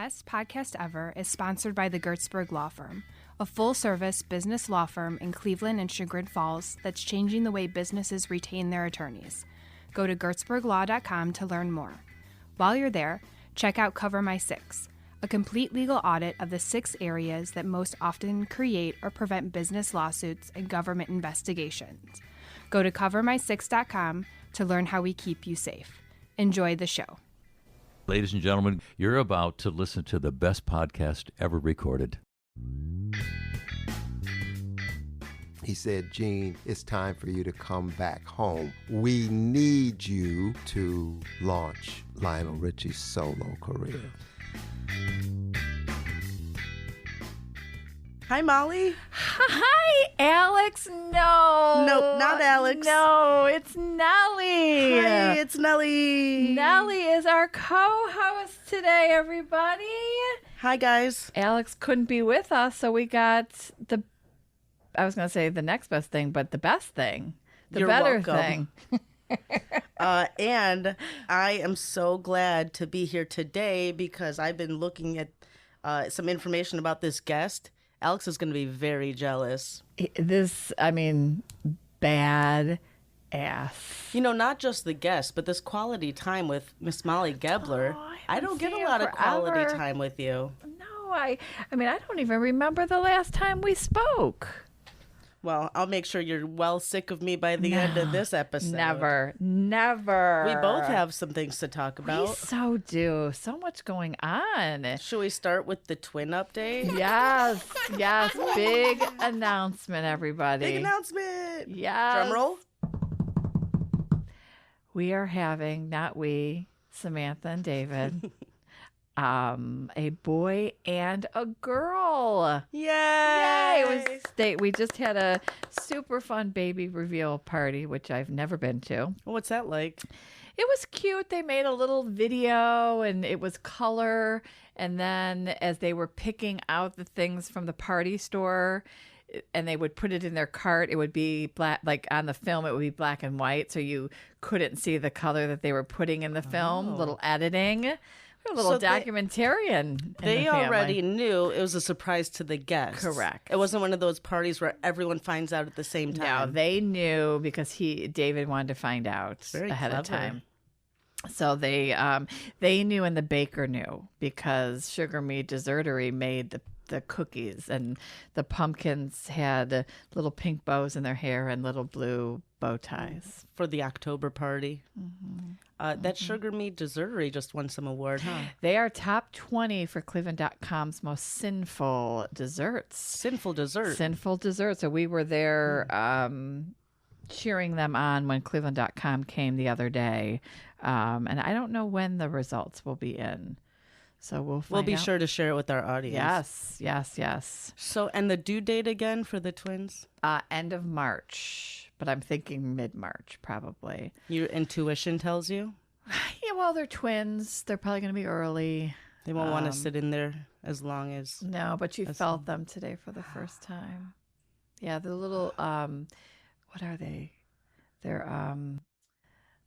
Best Podcast Ever is sponsored by the Gertzberg Law Firm, a full-service business law firm in Cleveland and Chagrin Falls that's changing the way businesses retain their attorneys. Go to gertzberglaw.com to learn more. While you're there, check out Cover My Six, a complete legal audit of the 6 areas that most often create or prevent business lawsuits and government investigations. Go to covermysix.com to learn how we keep you safe. Enjoy the show. Ladies and gentlemen, you're about to listen to the best podcast ever recorded. He said, Gene, it's time for you to come back home. We need you to launch Lionel Richie's solo career. Hi, Molly. Hi, Alex. No. Nope, not Alex. No, it's Nelly. Hi, it's Nelly. Nelly is our co-host today, everybody. Hi, guys. Alex couldn't be with us, so we got I was going to say the next best thing, but the best thing. The You're better welcome. thing. And I am so glad to be here today because I've been looking at some information about this guest. Alex is going to be very jealous. Bad ass. You know, not just the guest, but this quality time with Miss Molly Gebler. I don't get a lot of quality time with you. No, I don't even remember the last time we spoke. Well, I'll make sure you're well sick of me by the end of this episode. Never. We both have some things to talk about. We so do. So much going on. Should we start with the twin update? Yes. Big announcement, everybody. Big announcement. Yes. Drum roll. We are having, not we, Samantha and David, a boy and a girl. Yay! We just had a super fun baby reveal party, which I've never been to. What's that like? It was cute. They made a little video and it was color. And then as they were picking out the things from the party store and they would put it in their cart, it would be black, like on the film, it would be black and white. So you couldn't see the color that they were putting in the film, little editing. A little documentarian. They already knew it was a surprise to the guests. Correct. It wasn't one of those parties where everyone finds out at the same time. No, they knew because David wanted to find out ahead of time. So they knew and the baker knew because Sugar Me Dessertery made the cookies and the pumpkins had little pink bows in their hair and little blue bow ties. For the October party. Mm-hmm. That Sugar Me Dessertery just won some award, huh? They are top 20 for Cleveland.com's most sinful desserts. Sinful dessert. Sinful dessert. So we were there cheering them on when Cleveland.com came the other day. And I don't know when the results will be in. So we'll be out. Sure to share it with our audience. Yes. So, and the due date again for the twins? End of March. But I'm thinking mid-March, probably. Your intuition tells you? Yeah, well, they're twins. They're probably going to be early. They won't want to sit in there as long as... No, but you felt them today for the first time. Yeah, the little... what are they? They're...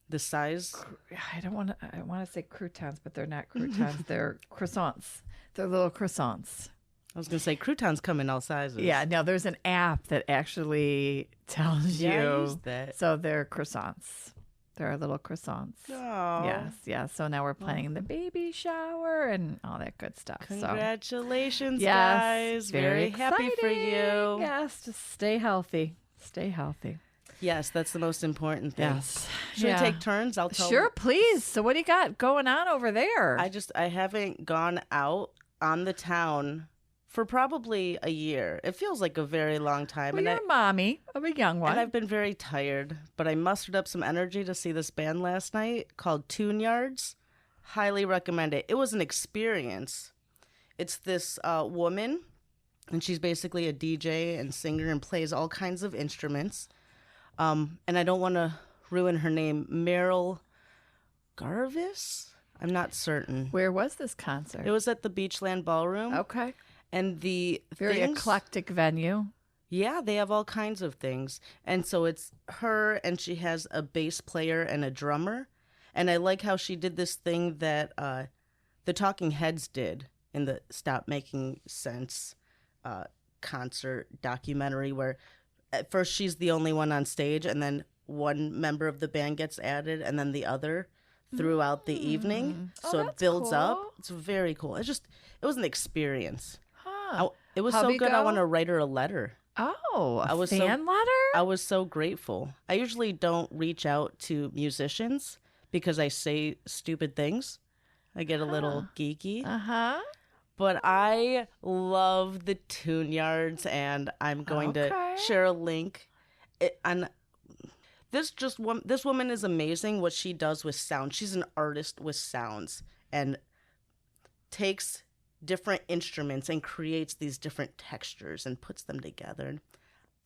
the size? I want to say croutons, but they're not croutons. They're croissants. They're little croissants. I was going to say croutons come in all sizes. Yeah, no, there's an app that actually tells you. I used that. So they're croissants. They're little croissants. Oh. Yes. So now we're planning the baby shower and all that good stuff. Congratulations, guys. Very happy for you. Yes, just stay healthy. Stay healthy. Yes, that's the most important thing. Yes. Should we take turns? I'll tell Sure, please. So what do you got going on over there? I haven't gone out on the town for probably a year. It feels like a very long time. Well, you're a mommy of a young one. And I've been very tired, but I mustered up some energy to see this band last night called Tune Yards. Highly recommend it. It was an experience. It's this woman, and she's basically a DJ and singer and plays all kinds of instruments. And I don't want to ruin her name, Meryl Garvis? I'm not certain. Where was this concert? It was at the Beachland Ballroom. Okay. And the very eclectic venue. Yeah, they have all kinds of things. And so it's her, and she has a bass player and a drummer. And I like how she did this thing that the Talking Heads did. in the Stop Making Sense concert documentary, where at first she's the only one on stage, and then one member of the band gets added, and then the other throughout the evening. So it builds cool. up. It's very cool. It was an experience. Huh. It was Hubby so good. go? I want to write her a letter. Oh, a I was so- fan letter? I was so grateful. I usually don't reach out to musicians because I say stupid things. I get a little geeky. Uh-huh. But I love the Tune Yards, and I'm going to share a link. This woman is amazing what she does with sound. She's an artist with sounds and takes different instruments and creates these different textures and puts them together.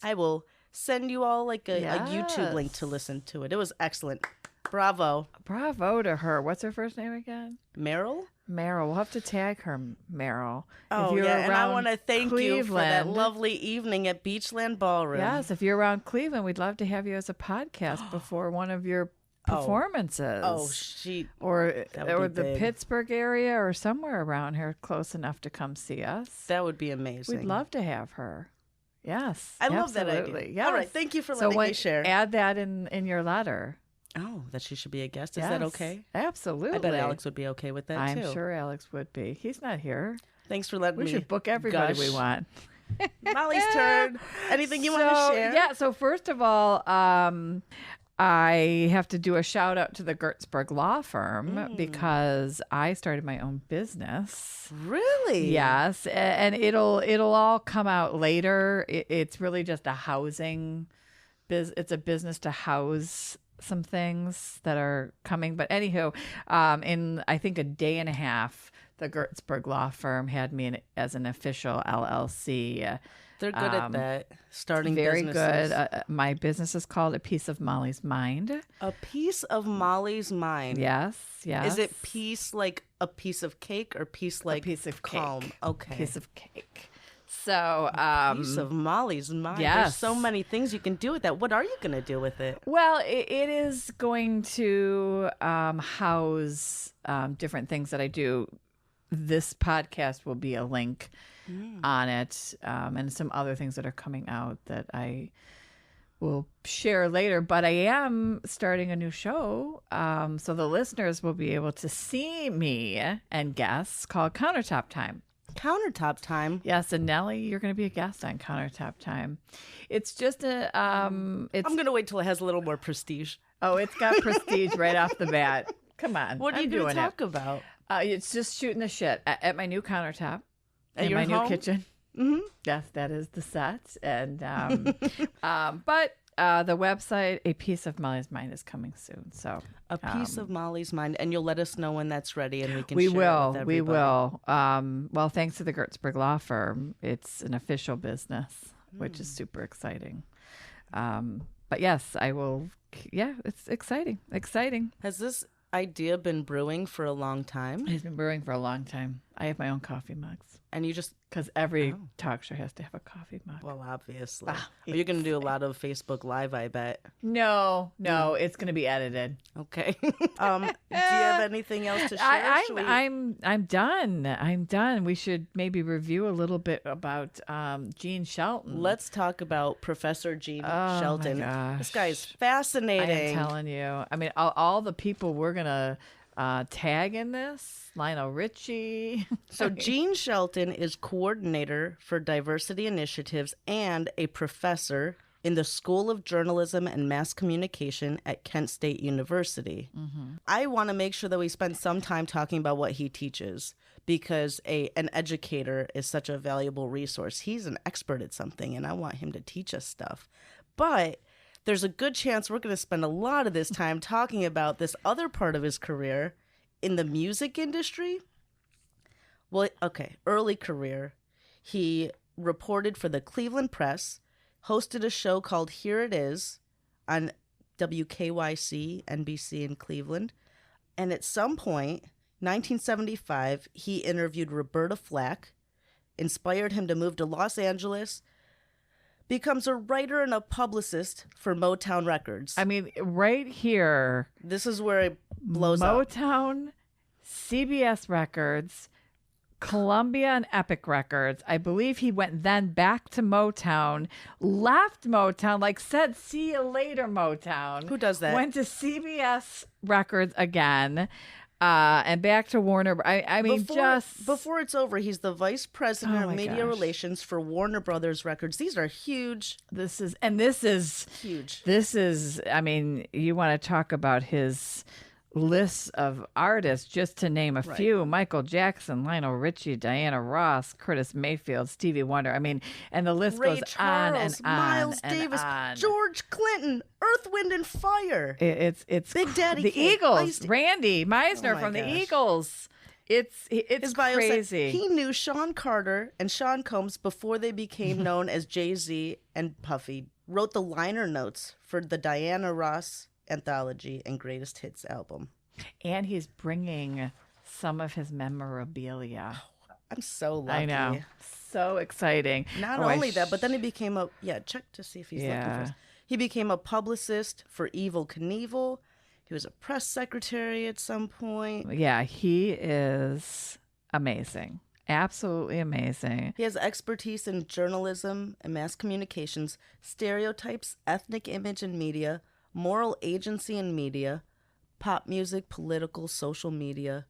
I will send you all like a YouTube link to listen to it. It was excellent. Bravo. Bravo to her. What's her first name again? Meryl? Meryl. We'll have to tag her, Meryl. Oh, if you're yeah, and I around want to thank you for that Cleveland- lovely evening at Beachland Ballroom. Yes, if you're around Cleveland, we'd love to have you as a podcast before one of your performances. Or would be the big. Pittsburgh area or somewhere around here close enough to come see us. That would be amazing. We'd love to have her. Yes. I love that absolutely. idea. Yes. All right, thank you for So letting me share. add that in your letter. Oh, that she should be a guest. Is that Yes, okay? Absolutely. I bet Alex would be okay with that, I'm too. sure Alex would be. He's not here. Thanks for letting We me should book everybody gush. we want. Molly's turn. Anything you want to share? Yeah, so first of all, I have to do a shout out to the Gertzberg Law Firm because I started my own business. Really? Yes, and it'll all come out later. It's really just a housing it's a business to house some things that are coming. But anywho, in I think a day and a half, the Gertzberg Law Firm had me as an official LLC. They're good at that. Starting Very businesses. good. My business is called A Piece of Molly's Mind. A Piece of Molly's Mind. Yes, yes. Is it piece like a piece of cake or piece like a piece of calm? cake? Okay. Piece of cake. So, Piece of Molly's Mind. yes. There's so many things you can do with that. What are you going to do with it? well, it is going to house different things that I do. This podcast will be a link on it, and some other things that are coming out that I will share later. But I am starting a new show, so the listeners will be able to see me and guests called Countertop Time. Countertop Time. Yes, and Nelly, you're going to be a guest on Countertop Time. It's just I'm going to wait till it has a little more prestige. it's got prestige right off the bat. Come on, What are you I'm going doing to it. talk about? It's just shooting the shit at my new countertop in your my new home? kitchen. Mm-hmm. Yes, that is the set. And but the website, A Piece of Molly's Mind, is coming soon. So A Piece of Molly's Mind, and you'll let us know when that's ready, and we can. we share It will. with We everybody. will. Well, thanks to the Gertzberg Law Firm, it's an official business, which is super exciting. But yes, I will. Yeah, it's exciting. Exciting. Has this idea been brewing for a long time? It's been brewing for a long time. I have my own coffee mugs And you just because every talk show has to have a coffee mug. well, obviously, you're going to do a lot of Facebook Live, I bet. No, it's going to be edited. Okay. Do you have anything else to share? Should we- I'm done. I'm done. We should maybe review a little bit about Gene Shelton. Let's talk about Professor Gene Oh, Shelton. my gosh. This guy is I fascinating. am telling you. I mean, all the people we're gonna tag in this: Lionel Richie. So Gene Shelton is coordinator for diversity initiatives and a professor in the School of Journalism and Mass Communication at Kent State University. I want to make sure that we spend some time talking about what he teaches because an educator is such a valuable resource. He's an expert at something, and I want him to teach us stuff. But there's a good chance we're going to spend a lot of this time talking about this other part of his career in the music industry. Well, okay, early career. He reported for the Cleveland Press, hosted a show called Here It Is on WKYC, NBC in Cleveland. And at some point, 1975, he interviewed Roberta Flack, inspired him to move to Los Angeles, becomes a writer and a publicist for Motown Records. I mean, right here, This is where it blows up. Motown, CBS Records, Columbia and Epic Records. I believe he went then back to Motown, left Motown, like said, see you later, Motown. Who does that? Went to CBS Records again, and back to Warner. I mean, before it's over, he's the vice president Oh of my media gosh. relations for Warner Brothers Records. These are huge. This is Huge. This is, I mean, you want to talk about his lists of artists, just to name a few: Michael Jackson, Lionel Richie, Diana Ross, Curtis Mayfield, Stevie Wonder. I mean, and the list Ray goes Charles, on and on. Miles and Davis, on. George Clinton, Earth, Wind, and Fire. It's Big Daddy the Kane, Eagles, Ice-T. Randy Meisner Oh my from the gosh. Eagles. It's His bio said crazy. he knew Sean Carter and Sean Combs before they became known as Jay-Z and Puffy. Wrote the liner notes for the Diana Ross anthology and greatest hits album. And he's bringing some of his memorabilia. I'm so lucky. I know. So exciting. Not Oh, I only that, but then he became check to see if he's looking for us. He became a publicist for Evel Knievel. He was a press secretary at some point. Yeah, he is amazing. Absolutely amazing. He has expertise in journalism and mass communications, stereotypes, ethnic image and media, moral agency in media, pop music, political, social media,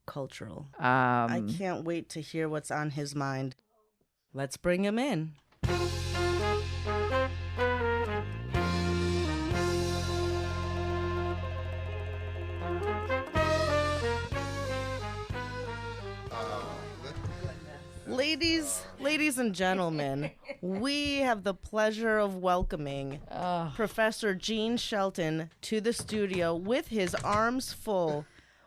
cultural. I can't wait to hear what's on his mind. Let's bring him in. Ladies and gentlemen, we have the pleasure of welcoming Professor Gene Shelton to the studio with his arms full.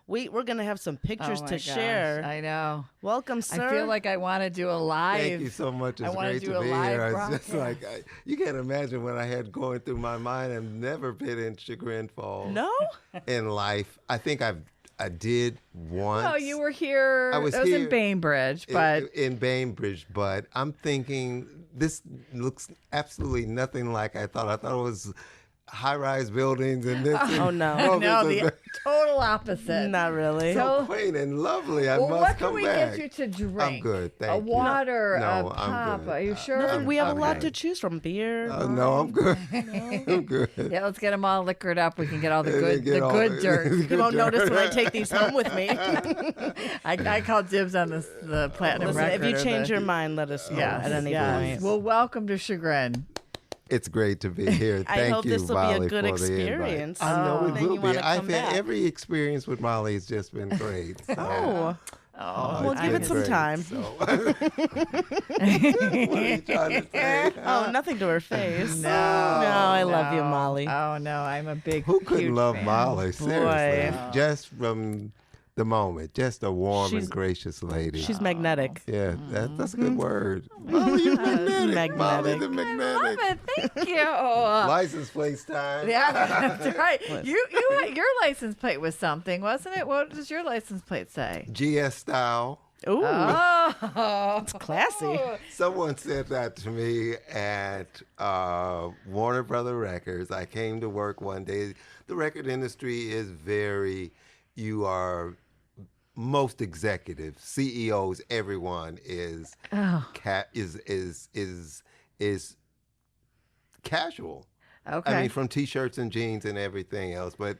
We're going to have some pictures Oh my to gosh, share. I know. Welcome, sir. I feel like I want to do a live. Thank you so much. It's I wanna great do to a be live here. It's just broadcast. like, you can't imagine what I had going through my mind. I've never been in Chagrin Falls No? in life. I think I did once. Oh, you were here. I was It was in here Bainbridge, but in Bainbridge, but I'm thinking this looks absolutely nothing like I thought. I thought it was high-rise buildings and this. Oh, no. no, this the is total opposite. Not really. so So- quaint and lovely. I Well, must what come can we back. get you to drink? I'm good, thank a you. water, No, a I'm pop. good. Are you sure? I'm- we have a I'm lot good. to choose from. Beer. No, I'm good. I'm good. Yeah, let's get them all liquored up. We can get all the And then good, get the all good dirt. You won't notice when I take these home with me. I call dibs on the platinum Listen, record. if you or change the- your mind, let us know Yes, at any yes. point. Well, welcome to Chagrin. It's great to be here. Thank I hope you, this will be Molly, a good for the invite. experience. I know it Then will you be. wanna I've come had back. every experience with Molly has just been great. So, Oh, well, it's give been it some great. time. So. What are you trying to say? Oh, nothing to her face. No, I love you, no. Molly. Oh no, I'm a big. Who couldn't huge love fan. Molly? Seriously, Boy. just from the moment, just a warm She's- and gracious lady. She's magnetic. Yeah, that's a good word. Molly, you're magnetic. Molly, Magnetic. the magnetic. Love it. Thank you. License plates time. Yeah, that's right. Your license plate was something, wasn't it? What does your license plate say? GS style. Ooh, Oh, it's classy. Someone said that to me at Warner Brother Records. I came to work one day. The record industry is most executives, CEOs, everyone is is casual. Okay. I mean, from t-shirts and jeans and everything else, but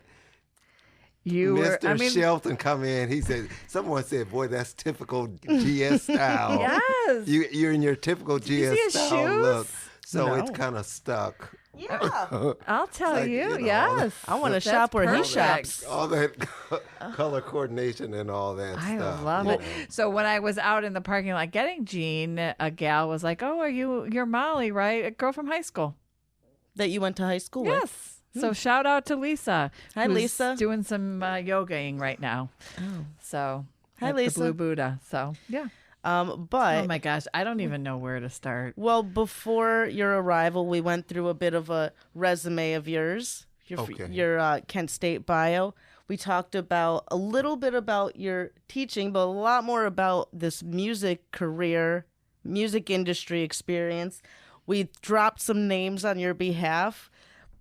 Mr. Mr. Shelton come in. Someone said, "Boy, that's typical GS style." Yes. You're in your typical you see GS his style shoes? look, so No. it's kind of stuck. Yeah. I'll tell like, you. you know, Yes. I want to That's shop where he perfect. shops. All that color coordination and all that I stuff. love it. So when I was out in the parking lot getting Gene, a gal was like, "Oh, you're Molly, right? A girl from high school." That you went to high school with. Yes. So shout out to Lisa. Hi, who's Lisa. Doing some yogaing right now. So Hi, at Lisa. The Blue Buddha. So yeah. But Oh my gosh, I don't even know where to start. well, before your arrival, we went through a bit of a resume of yours, Okay. your Kent State bio. We talked about a little bit about your teaching, but a lot more about this music career, music industry experience. We dropped some names on your behalf,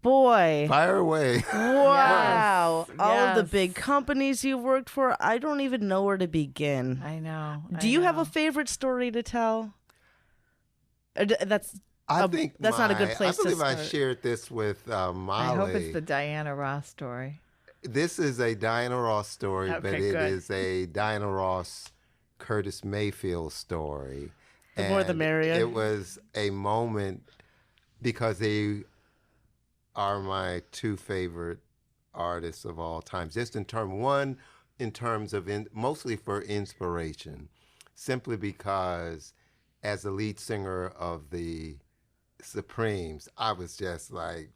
boy. Fire away. Wow. Yes. All of the Yes. big companies you've worked for. I don't even know where to begin. I know. Do you have a favorite story to tell? That's not a good place I believe to I start. shared this with Molly. I hope it's the Diana Ross story. This is a Diana Ross story, but Okay, it good. is a Diana Ross Curtis Mayfield story. The more the And merrier. It was a moment because they are my two favorite artists of all time. Just in terms of mostly for inspiration, simply because as the lead singer of the Supremes, I was just like,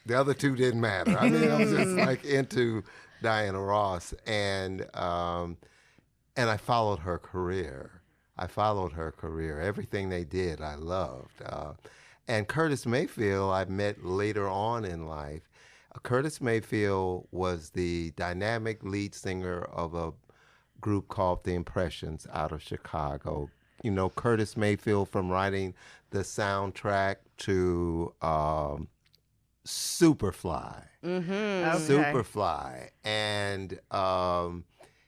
the other two didn't matter. I mean, I was just like into Diana Ross, and I followed her career. Everything they did, I loved. And Curtis Mayfield, I met later on in life. Curtis Mayfield was the dynamic lead singer of a group called The Impressions out of Chicago. You know, Curtis Mayfield from writing the soundtrack to Superfly. Mm-hmm. Superfly. And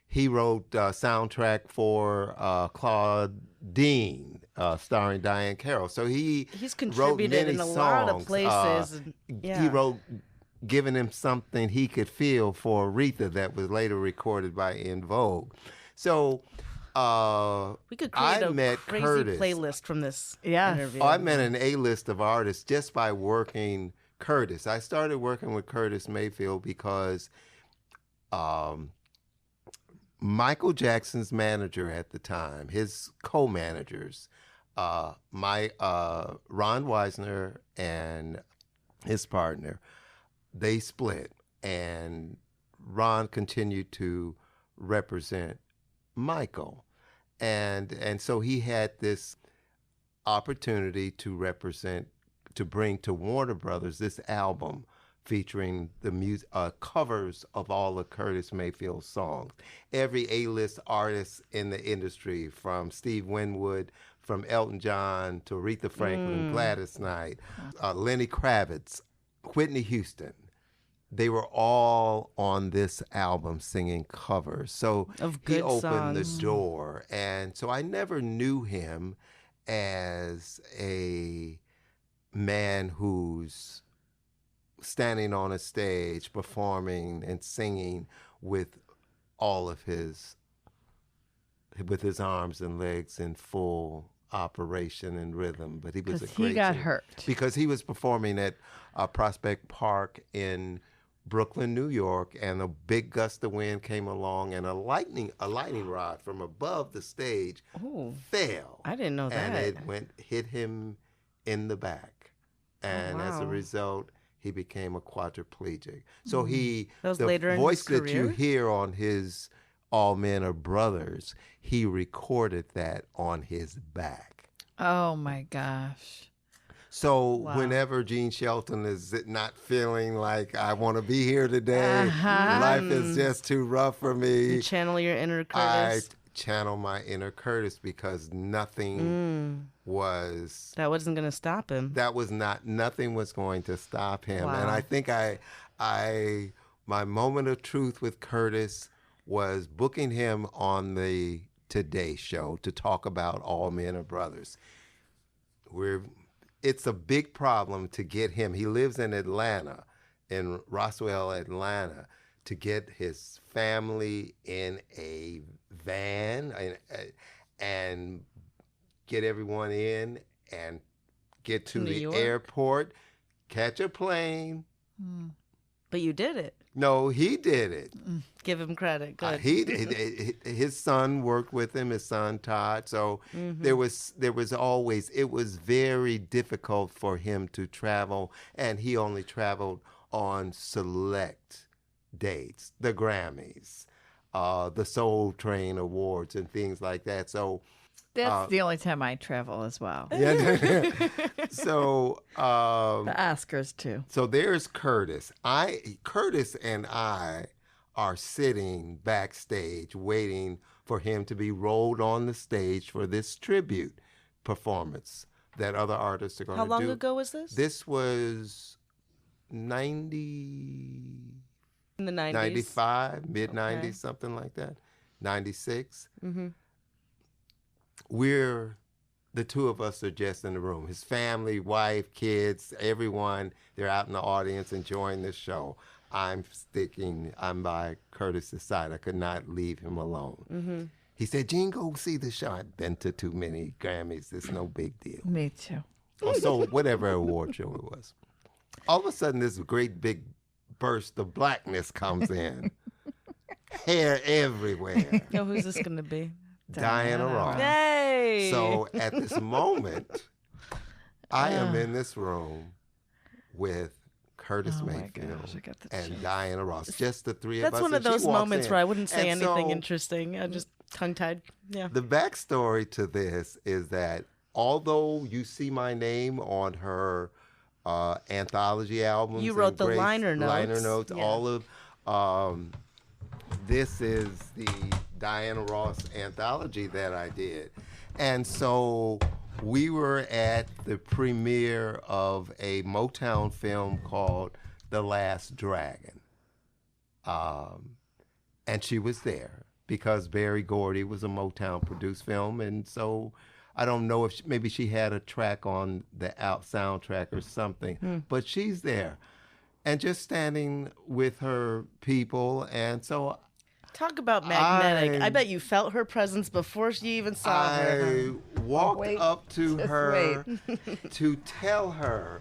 he wrote soundtrack for Claudine, starring Diane Carroll. So He's wrote contributed many in a lot of songs. places. He wrote Giving Him Something He Could Feel for Aretha that was later recorded by In Vogue. So We could create I a met crazy Curtis. playlist from this Yes. interview. I met an A-list of artists just by working Curtis. I started working with Curtis Mayfield because Michael Jackson's manager at the time, his co-managers, Ron Weisner and his partner, they split, and Ron continued to represent Michael. And so he had this opportunity to bring to Warner Brothers this album featuring the covers of all of Curtis Mayfield's songs. Every A-list artist in the industry, from Steve Winwood, from Elton John to Aretha Franklin, Gladys Knight, Lenny Kravitz, Whitney Houston, they were all on this album singing covers. So Of he good opened songs. the door. And so I never knew him as a man who's standing on a stage performing and singing with all of his arms and legs in full operation and rhythm. But he was a Because great he got singer. hurt. Because he was performing at Prospect Park in Brooklyn, New York, and a big gust of wind came along, and a lightning rod from above the stage Oh, fell. I didn't know And that. it hit him in the back, and as a wow. result, he became a quadriplegic. So That was the later in voice his that you career? hear on his "All Men Are Brothers," he recorded that on his back. Oh my gosh. So Wow. whenever Gene Shelton is not feeling like I want to be here today, Uh-huh. life is just too rough for me, You channel your inner I Curtis. channel my inner Curtis, because nothing was That wasn't going to stop him. nothing was going to stop him. And Wow. I think my moment of truth with Curtis was booking him on the Today Show to talk about All Men Are Brothers. It's a big problem to get him. He lives in Atlanta, in Roswell, Atlanta, to get his family in a van and get everyone in and get to New the York? airport, catch a plane. But you did it. No, he did it. Give him credit. Good. His son worked with him, his son Todd. So there was always, it was very difficult for him to travel, and he only traveled on select dates, the Grammys, the Soul Train Awards, and things like that. So That's the only time I travel as well. yeah. So The Oscars too. so there's Curtis. Curtis and I are sitting backstage waiting for him to be rolled on the stage for this tribute performance that other artists are going to do. How long ago was this? This was 90... In the 90s? 95, mid-90s, Okay. something like that. 96. Mm-hmm. The two of us are just in the room. His family, wife, kids, everyone, they're out in the audience enjoying the show. I'm by Curtis's side. I could not leave him alone. Mm-hmm. He said, Gene, go see the show. I've been to too many Grammys. It's no big deal. Me too. Or so whatever award show it was. All of a sudden, this great big burst of blackness comes in. Hair everywhere. Yo, who's this going to be? Diana Ross. Yay! So at this moment, I am in this room with Curtis Oh my Mayfield gosh, I got the and chills. Diana Ross. Just the three of us. That's one of and she those walks moments in. where I wouldn't say And anything so interesting. I'm just tongue-tied. Yeah. The backstory to this is that although you see my name on her anthology albums, You wrote and the Grace liner notes. Yeah. all of this is the Diana Ross anthology that I did. And so we were at the premiere of a Motown film called The Last Dragon. And she was there because Berry Gordy was a Motown produced film. And so I don't know if maybe she had a track on the soundtrack or something, but she's there. And just standing with her people. And so Talk about magnetic. I bet you felt her presence before she even saw her. I walked up to Just her to tell her,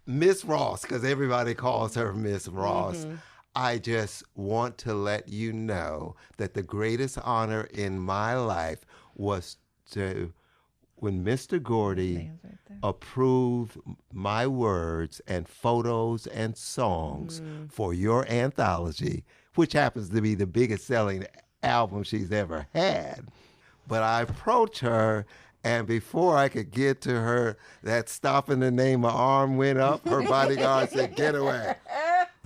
Miss Ross, because everybody calls her Miss Ross. I just want to let you know that the greatest honor in my life was when Mr. Gordy approved my words and photos and songs for your anthology, which happens to be the biggest selling album she's ever had. But I approached her, and before I could get to her, that stop in the name, my arm went up. Her bodyguard said, "Get away."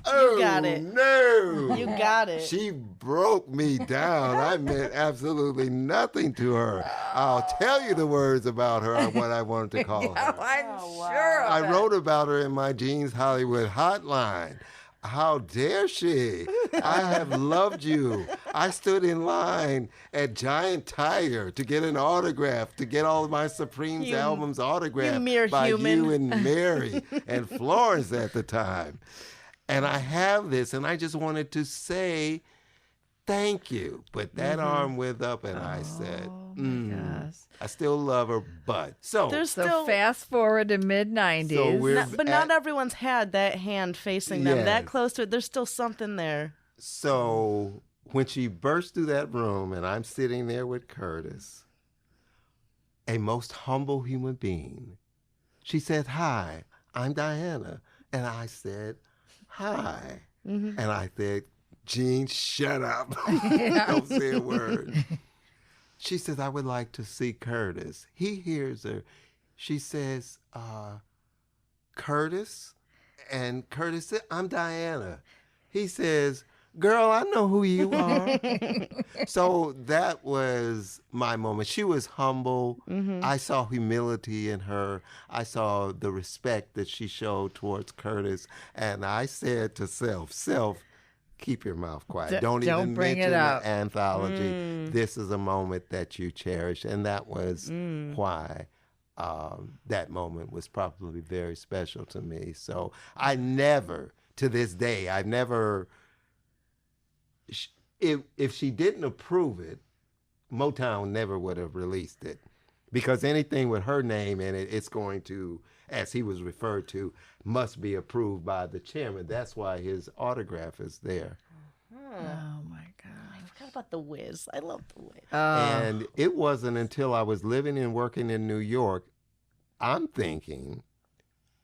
Oh, got it. No. You got it. She broke me down. I meant absolutely nothing to her. I'll tell you the words about her, what I wanted to call her. I'm sure. I wrote about her in my Gene's Hollywood hotline. How dare she? I have loved you. I stood in line at Giant Tiger to get an autograph, to get all of my Supremes albums autographed mere by human. you and Mary and Florence at the time. And I have this, and I just wanted to say thank you. But that arm went up, and I said, Gosh. I still love her, but. So There's So still, fast forward to mid-90s. So we're but not everyone's had that hand facing them that Yes. close to it. There's still something there. So when she burst through that room and I'm sitting there with Curtis, a most humble human being, she said, "Hi, I'm Diana." And I said, "Hi." And I said, "Gene, shut up. Don't say a word." She says, "I would like to see Curtis." He hears her. She says, "Curtis?" And Curtis said, "I'm Diana." He says, "Girl, I know who you are." So that was my moment. She was humble. I saw humility in her. I saw the respect that she showed towards Curtis. And I said to self, keep your mouth quiet. Don't even bring mention it up. the anthology. This is a moment that you cherish. And that was why that moment was probably very special to me. So I never, to this day, I've never... If she didn't approve it, Motown never would have released it, because anything with her name in it, it's going to, as he was referred to, must be approved by the chairman. That's why his autograph is there. Oh, my God. I forgot about the Wiz. I love the Wiz. And it wasn't until I was living and working in New York, I'm thinking,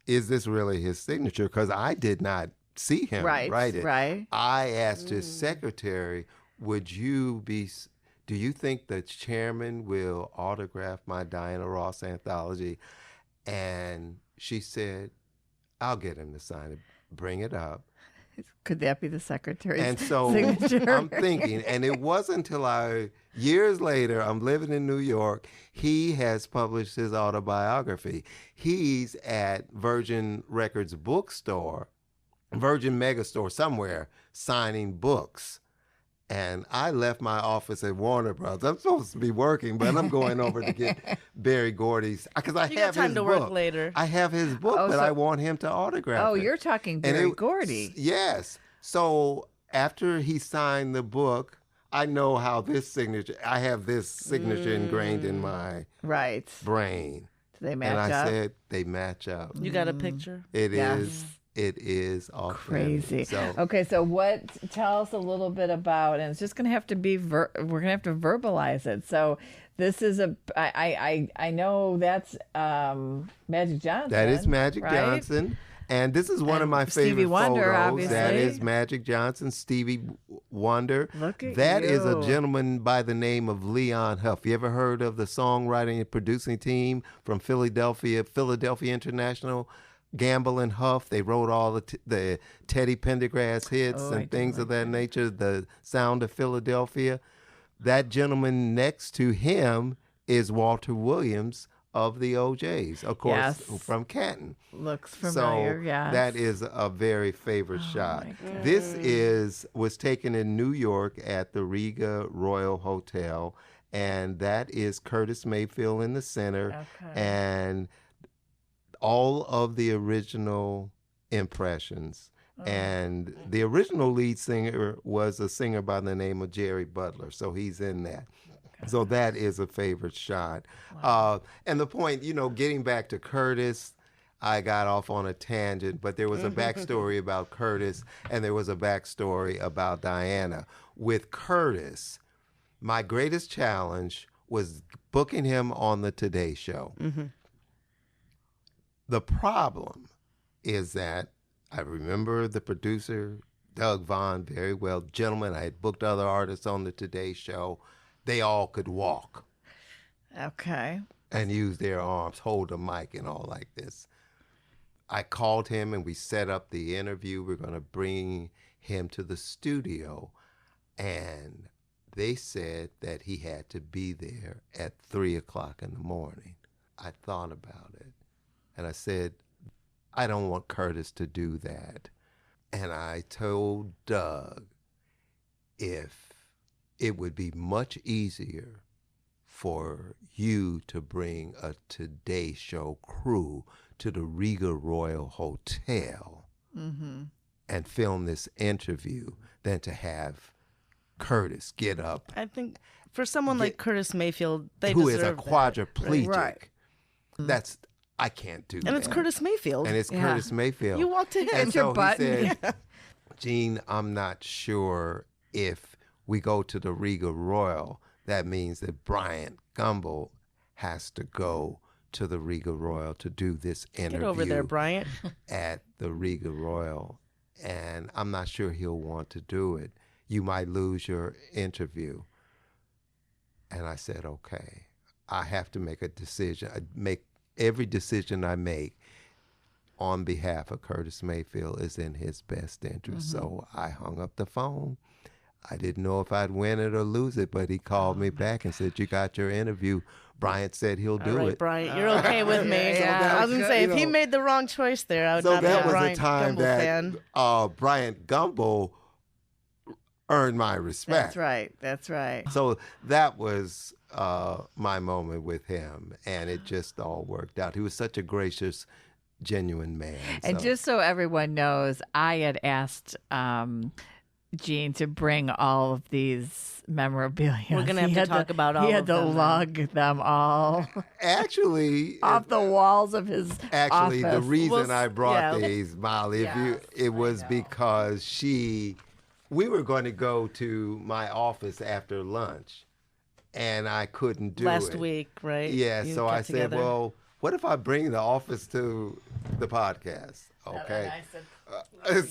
is this really his signature? Because I did not see him write it. Right. I asked his secretary, do you think the chairman will autograph my Diana Ross anthology? And she said, "I'll get him to sign it. Bring it up." Could that be the secretary's And so signature? I'm thinking, and it wasn't until years later, I'm living in New York, he has published his autobiography. He's at Virgin Records bookstore, Virgin Megastore somewhere, signing books. And I left my office at Warner Brothers. I'm supposed to be working, but I'm going over to get Berry Gordy's, because I You have got time his to book. work later. I have his book, but I want him to autograph Oh, it. you're talking And Berry Gordy. Yes. So after he signed the book, I know how I have this signature ingrained in my Right. brain. Do they match and I up? said, they match up. You got a picture? It Yes. is. It is authentic. Crazy. So, Okay, so tell us a little bit about, and it's just going to have to be, we're going to have to verbalize it. So this is I know that's Magic Johnson. that is Magic right? Johnson. And this is one of my Stevie favorite Wonder, photos. obviously. That is Magic Johnson, Stevie Wonder. Look at That is a you. gentleman by the name of Leon Huff. You ever heard of the songwriting and producing team from Philadelphia International? Gamble and Huff. They wrote all the Teddy Pendergrass hits and things of that nature, the Sound of Philadelphia. That gentleman next to him is Walter Williams of the OJs, of course, Yes. from Canton. Looks familiar, So yes. that is a very favorite shot. my goodness. This was taken in New York at the Riga Royal Hotel, and that is Curtis Mayfield in the center, Okay. and all of the original impressions. And the original lead singer was a singer by the name of Jerry Butler, so he's in that. So that is a favorite shot. And the point, getting back to Curtis, I got off on a tangent, but there was a backstory about Curtis, and there was a backstory about Diana. With Curtis, my greatest challenge was booking him on the Today Show. Mm-hmm. The problem is that I remember the producer, Doug Vaughn, very well. Gentlemen, I had booked other artists on the Today Show. They all could walk Okay. and use their arms, hold a mic and all like this. I called him and we set up the interview. We're going to bring him to the studio. And they said that he had to be there at 3 o'clock in the morning. I thought about it. And I said, I don't want Curtis to do that. And I told Doug if it would be much easier for you to bring a Today Show crew to the Riga Royal Hotel and film this interview than to have Curtis get up, I think for someone like Curtis Mayfield, they who is a deserve that. quadriplegic. Right. I can't do that. And it's Curtis Mayfield. And it's Yeah. Curtis Mayfield. You walked to him. And It's your so button. he said, Gene, I'm not sure if we go to the Riga Royal, that means that Bryant Gumbel has to go to the Riga Royal to do this interview. Get over there, Bryant. At the Riga Royal. And I'm not sure he'll want to do it. You might lose your interview. And I said, okay, I have to make a decision. Every decision I make on behalf of Curtis Mayfield is in his best interest. So I hung up the phone. I didn't know if I'd win it or lose it, but he called me back and said, you got your interview. Bryant said he'll do All right, it. Bryant, you're okay with me. Yeah. I was going to say, if he made the wrong choice there, I would So not be that a was Bryant a time Gumbel that fan. Bryant Gumbel earned my respect. That's right. That's right. So that was my moment with him, and it just all worked out. He was such a gracious, genuine man. And so. just so everyone knows, I had asked Gene to bring all of these memorabilia. We're gonna have He to had talk about all He had of to them, then. lug them all Actually, off the walls of his Actually, the office. reason I brought yeah. these, Molly, it was because we were going to go to my office after lunch, and I couldn't do it. Last week, right? Yeah, You so got I said, together. well, what if I bring the office to the podcast? Okay.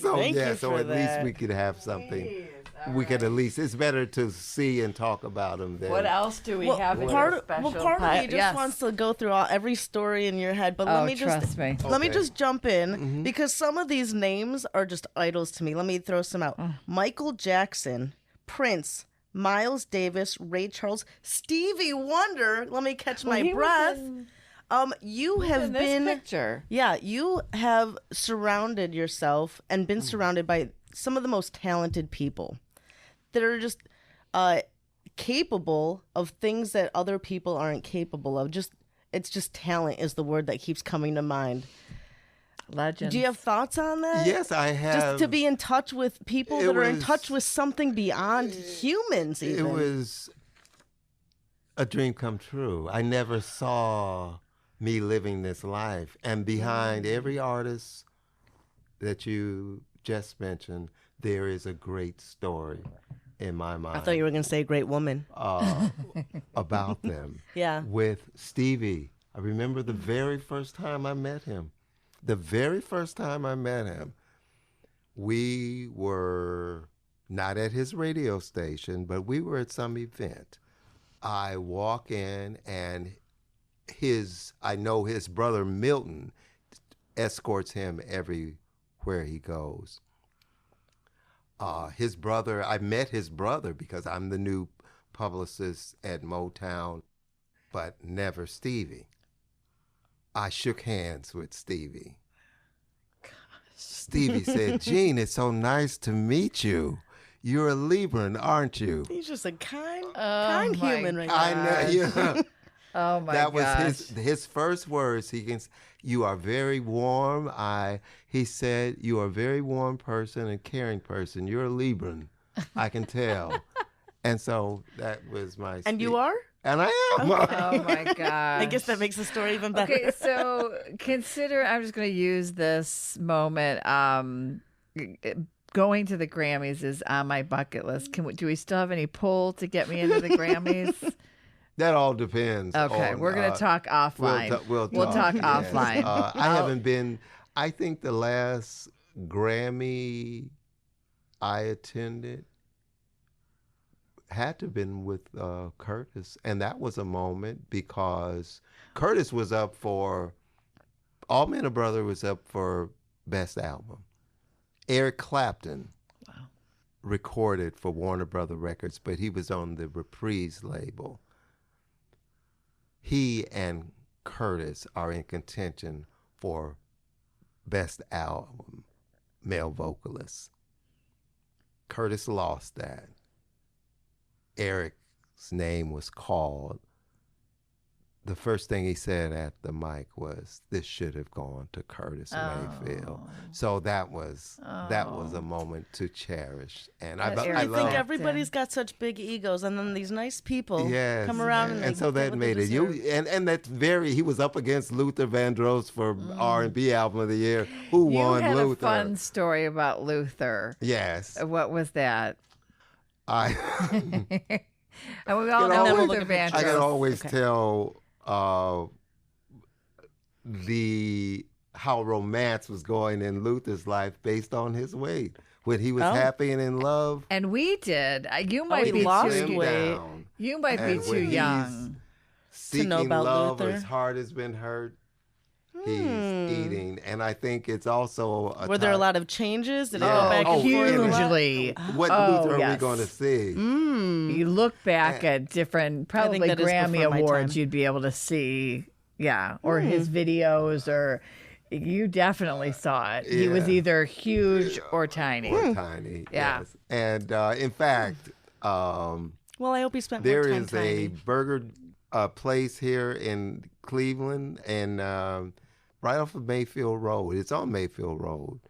So Thank you so for at least that. we could have something. we could at least, it's better to see and talk about them than. What else do we have in part your special? part of me just Yes. wants to go through every story in your head, but Oh, let me just trust me. let me Okay. just jump in because some of these names are just idols to me. Let me throw some out: Michael Jackson, Prince, Miles Davis, Ray Charles, Stevie Wonder. Let me catch my he was breath. in- You in have this been picture. Yeah, you have surrounded yourself and been surrounded by some of the most talented people that are just capable of things that other people aren't capable of. It's just talent is the word that keeps coming to mind. Legend. Do you have thoughts on that? Yes, I have. Just to be in touch with people It that are in was- touch with something beyond humans, even. It was a dream come true. I never saw me living this life. And behind every artist that you just mentioned, there is a great story in my mind. I thought you were going to say great woman. About them. Yeah. With Stevie. I remember the very first time I met him. The very first time I met him, we were not at his radio station, but we were at some event. I walk in and I know his brother Milton escorts him everywhere he goes. His brother, I met his brother because I'm the new publicist at Motown, but never Stevie. I shook hands with Stevie. Stevie said, Gene, it's so nice to meet you. You're a Libran, aren't you? He's just a kind my human right now. I know. Yeah. Oh my That gosh. was his first words. You are very warm. He said, you are a very warm person and caring person. You're a Libran. I can tell. And so that was my And you speech. are? And I am. Oh my gosh. I guess that makes the story even better. Okay, so consider, I'm just going to use this moment. Going to the Grammys is on my bucket list. Do we still have any pull to get me into the Grammys? That all depends. Okay, on, we're going to talk offline. We'll talk yes. offline. I haven't been. I think the last Grammy I attended had to have been with Curtis, and that was a moment because Curtis was up for All Men and Brother was up for Best Album. Eric Clapton recorded for Warner Brother Records, but he was on the Reprise label. He and Curtis are in contention for Best Album, Male Vocalist. Curtis lost that. Eric's name was called. The first thing he said at the mic was, "This should have gone to Curtis Mayfield." So that was a moment to cherish, and I I love. think everybody's got such big egos, and then these nice people Yes, come around and so they that get what made they it. You deserve. and that's very. He was up against Luther Vandross for R&B Album of the Year. Who You won had Luther? a fun story about Luther. Yes, What was that? I. And we all You know, know then we'll Luther look at I Vandross. can always tell how romance was going in Luther's life based on his weight. When he was happy and in love, And we did. You might he be lost too. him weight. down. You might be And too when young. Seeking know about love, Luther. his heart has been hurt. He's eating, and I think it's also Were there a lot of changes? Did it Yeah. go back and forth a lot? Hugely. What Luther are we yes. going to see? You look back at different, probably that is Grammy before my Awards, time. you'd be able to see, or his videos, or you definitely saw it. He was Yeah. either huge or tiny. Or tiny, Yeah. yes. And in fact, Well, I hope he spent there more time is a tiny. burger place here in Cleveland, and right off of Mayfield Road. It's on Mayfield Road,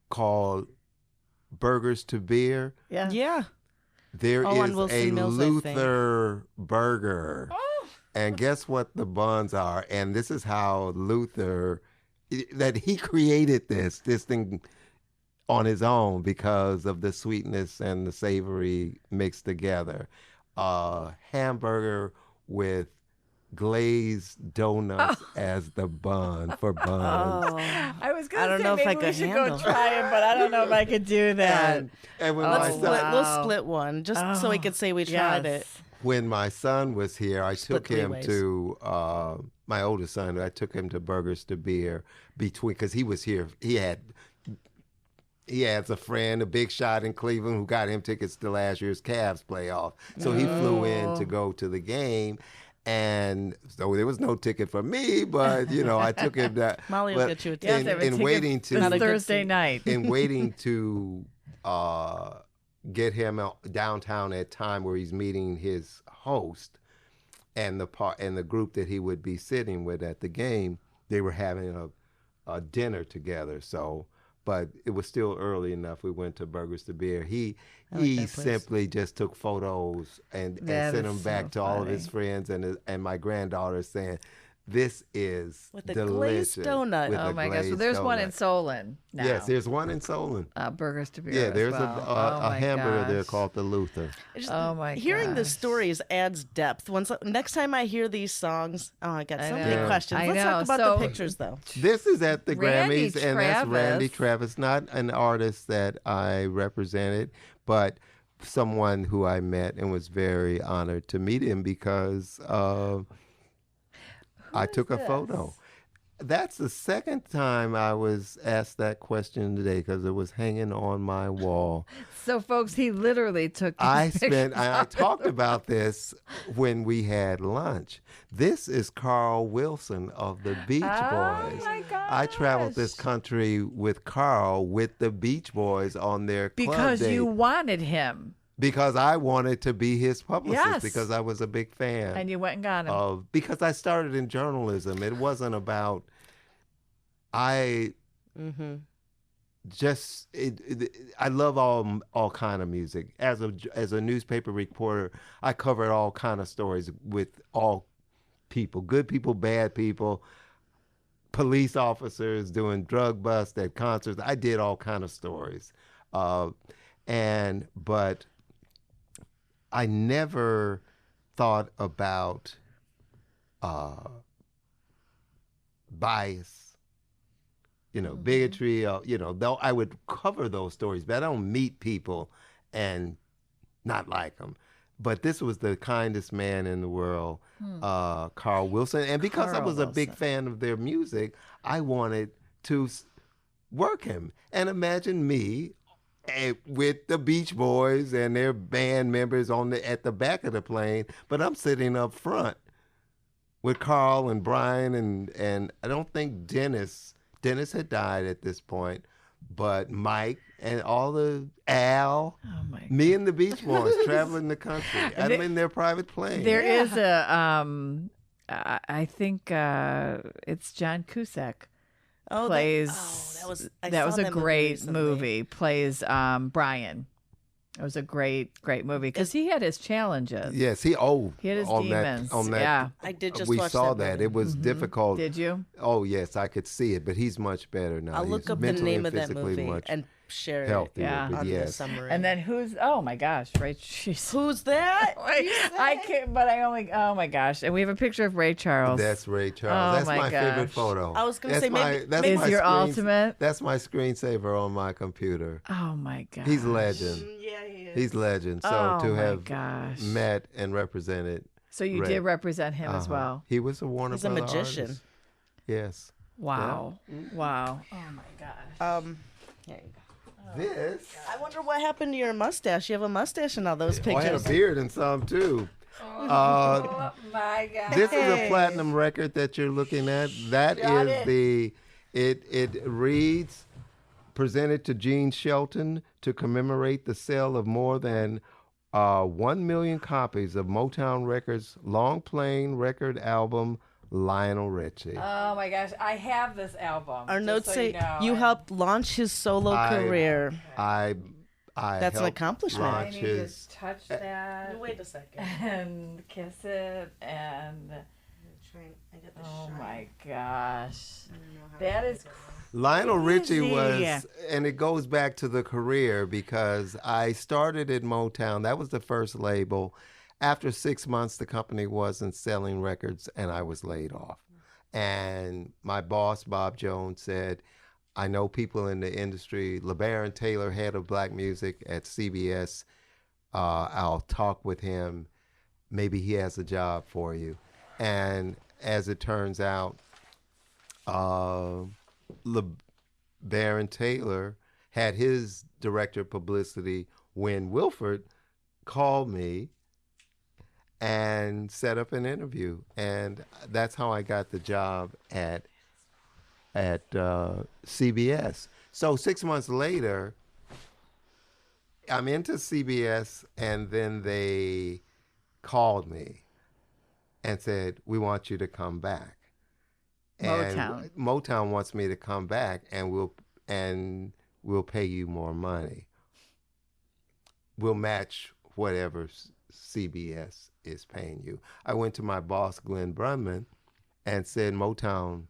called Burgers to Beer. Yeah. Yeah. There Oh, on is Wilson a Mills, I think. Luther burger. And guess what the buns are? And this is how Luther, that he created this thing on his own because of the sweetness and the savory mixed together. Hamburger with glazed donuts as the bun for buns. I was going I to don't say know if I maybe we could should handle go try it, but I don't know if I could do that. And when Let's my son, we'll split one just so we could say we tried it. when my son was here, I took three him ways. to my oldest son. I took him to Burgers to Beer because he was here. He has a friend, a big shot in Cleveland, who got him tickets to last year's Cavs playoff. So he flew in to go to the game. And so there was no ticket for me, but, I took him that. Molly will get you a ticket. In waiting to This Thursday night. in waiting to get him out downtown at time where he's meeting his host and the group that he would be sitting with at the game, they were having a dinner together. So, but it was still early enough. We went to Burgers to Beer. He simply just took photos and sent them back to all of his friends and my granddaughter saying, "This is With a delicious." glazed donut. with Oh a my gosh! So glazed there's one in donut. Solon now. Yes, there's one in Solon. Burgers to Beer. Yeah, as there's well. a hamburger there gosh. called the Luther. Oh my Hearing the gosh. stories adds depth. Next time I hear these songs, I got so many know. questions. I Let's know. talk about So- the pictures, though. This is at the Randy Grammys, and that's Randy Travis. Travis, not an artist that I represented, but someone who I met and was very honored to meet him because I took a photo. That's the second time I was asked that question today because it was hanging on my wall. So, folks, he literally took. I pictures talked about this when we had lunch. This is Carl Wilson of the Beach Boys. Oh my gosh! I traveled this country with Carl with the Beach Boys on their club because date. you wanted him, Because I wanted to be his publicist Yes. because I was a big fan. and you went and got him. Because I started in journalism. It wasn't about I love all kind of music. As a newspaper reporter, I covered all kind of stories with all people, good people, bad people, police officers doing drug busts at concerts. I did all kind of stories, but I never thought about bias. Bigotry, though I would cover those stories, but I don't meet people and not like them. But this was the kindest man in the world, Carl Wilson. And because I Carl was a big Wilson. fan of their music, I wanted to work him. And imagine me with the Beach Boys and their band members at the back of the plane, but I'm sitting up front with Carl and Brian and I don't think Dennis had died at this point, but Mike and Al, me and the Beach Boys traveling the country. I'm in their private plane. There is I think it's John Cusack. Plays. That was a great movie. Plays Brian. It was a great movie because he had his challenges. Yes, he had his demons. Yeah, I did just we watch saw that movie. It was difficult. Did you? Oh yes, I could see it, but he's much better now. I'll look He's up the mentally name and of that physically movie much and share healthier, Yeah. but on the yes. summary. And then who's? Oh my gosh, Ray. Who's that? I can't. But I only. Oh my gosh. And we have a picture of Ray Charles. That's Ray Charles. Oh, That's my my favorite gosh. photo. I was gonna That's say, maybe- that's Is my your ultimate? That's my screensaver on my computer. Oh my gosh. He's legend. Yeah, he is. He's legend. So Oh, to my have gosh. met and represented, So you Ray. did represent him as uh-huh. well. He was a Warner He's a Brother magician. artist. Yes. Wow. Wow. Oh my gosh. Here you go. This. I wonder what happened to your mustache. You have a mustache in all those Oh, I had a pictures. beard in some too. Oh my gosh. This is a platinum record that you're looking at. That Got is it reads, presented to Gene Shelton to commemorate the sale of more than 1 million copies of Motown Records' long-playing record album, Lionel Richie. Oh my gosh. I have this album. Our just notes so say you know. helped launch his solo career. I That's an helped accomplishment. I launch need to his. touch that Wait a second. and kiss it and oh my gosh. That is Lionel Richie crazy. was, and it goes back to the career because I started at Motown. That was the first label. after 6 months, the company wasn't selling records, and I was laid off. And my boss, Bob Jones, said, I know people in the industry. LeBaron Taylor, head of black music at CBS. I'll talk with him. Maybe he has a job for you. And as it turns out, LeBaron Taylor had his director of publicity, Win Wilford, call me and set up an interview. And that's how I got the job at CBS. So 6 months later, I'm into CBS, and then they called me and said, we want you to come back. Motown. And Motown wants me to come back, and we'll pay you more money. We'll match whatever CBS is paying you. I went to my boss, Glenn Brunman, and said, Motown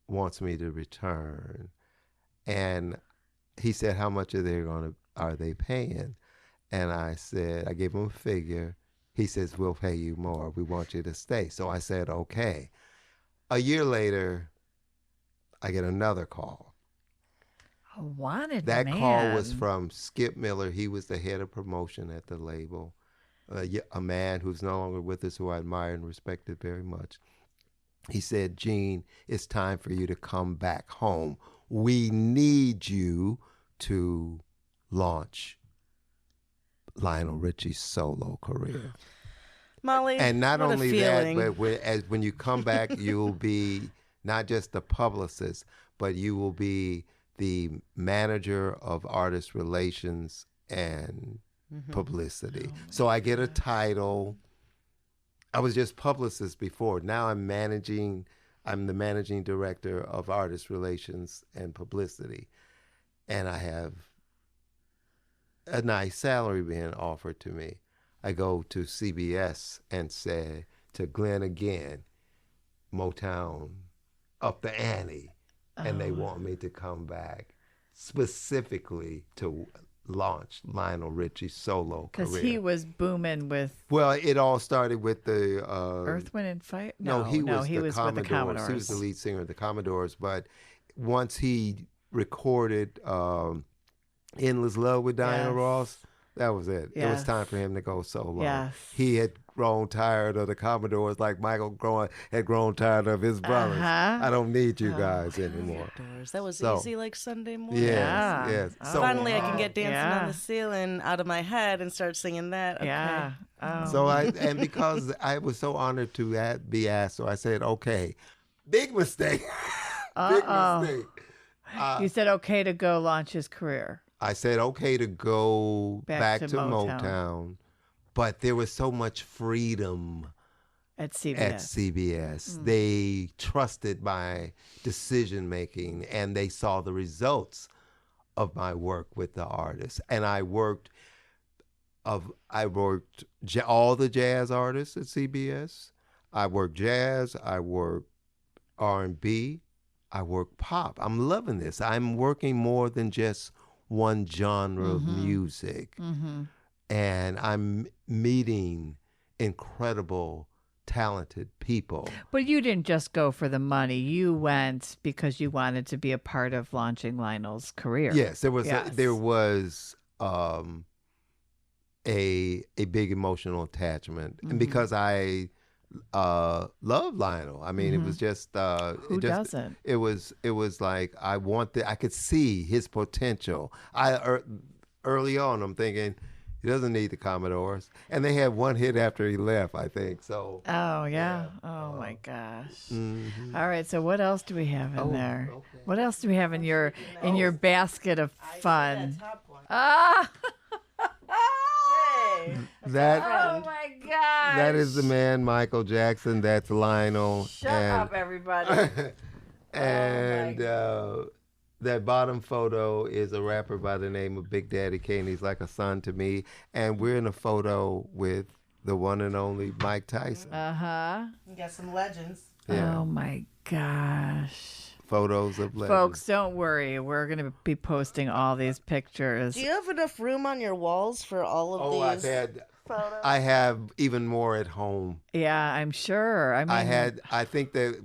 wants me to return. And he said, how much are they paying? And I said, I gave him a figure. He says, we'll pay you more. We want you to stay. So I said, okay. A year later, I get another call. A wanted That man. call was from Skip Miller. He was the head of promotion at the label. A man who's no longer with us, who I admire and respected very much. He said, Gene, it's time for you to come back home. We need you to launch Lionel Richie's solo career. Molly, And not what a only feeling. that, but when you come back, you'll be not just the publicist, but you will be the manager of artist relations and publicity. So I get a title. I was just publicist before. Now I'm the managing director of artist relations and publicity. And I have a nice salary being offered to me. I go to CBS and say to Glenn again, Motown up the ante, and they want me to come back specifically to launch Lionel Richie's solo career. Because he was booming with Well, it all started with the Earth, Wind, and Fire. he was with the He was Commodores. the lead singer of the Commodores. But once he recorded "Endless Love" with Diana Yes. Ross, that was it. It was Yes. time for him to go solo. Yes. He had grown tired of the Commodores, like Michael had grown tired of his brothers. Uh-huh. I don't need you guys anymore. Doors. That was So- easy like Sunday morning. Yes, Yeah. yes. Oh. Finally, I can get dancing Yeah. on the ceiling out of my head and start singing that. Okay. Yeah. Oh. So because I was so honored to be asked, so I said, okay, big mistake. Big mistake. You said okay to go launch his career. I said, okay to go back to Motown. Motown, but there was so much freedom At CBS. at CBS. They trusted my decision making, and they saw the results of my work with the artists. And I worked all the jazz artists at CBS. I worked jazz. I worked R&B. I worked pop. I'm loving this. I'm working more than just one genre of music. And I'm meeting incredible, talented people. But you didn't just go for the money. You went because you wanted to be a part of launching Lionel's career. Yes, there was Yes. a big emotional attachment, and because I love Lionel. I mean, it was just Who doesn't? It was like I could see his potential. Early on, I'm thinking he doesn't need the Commodores, and they had one hit after he left, I think. So Oh, yeah. Oh, my gosh. All right. So what else do we have in there? okay. What else do we have in your basket of fun? Top one. Ah! Hey. that Oh, my gosh. that is the man, Michael Jackson. That's Lionel. Shut and, up, everybody. And that bottom photo is a rapper by the name of Big Daddy Kane. He's like a son to me. And we're in a photo with the one and only Mike Tyson. Uh-huh. You got some legends. Yeah. Oh, my gosh. Photos of legends. Folks, don't worry. We're going to be posting all these pictures. Do you have enough room on your walls for all of Oh, these? photo. I have even more at home. Yeah, I'm sure. I mean, I think that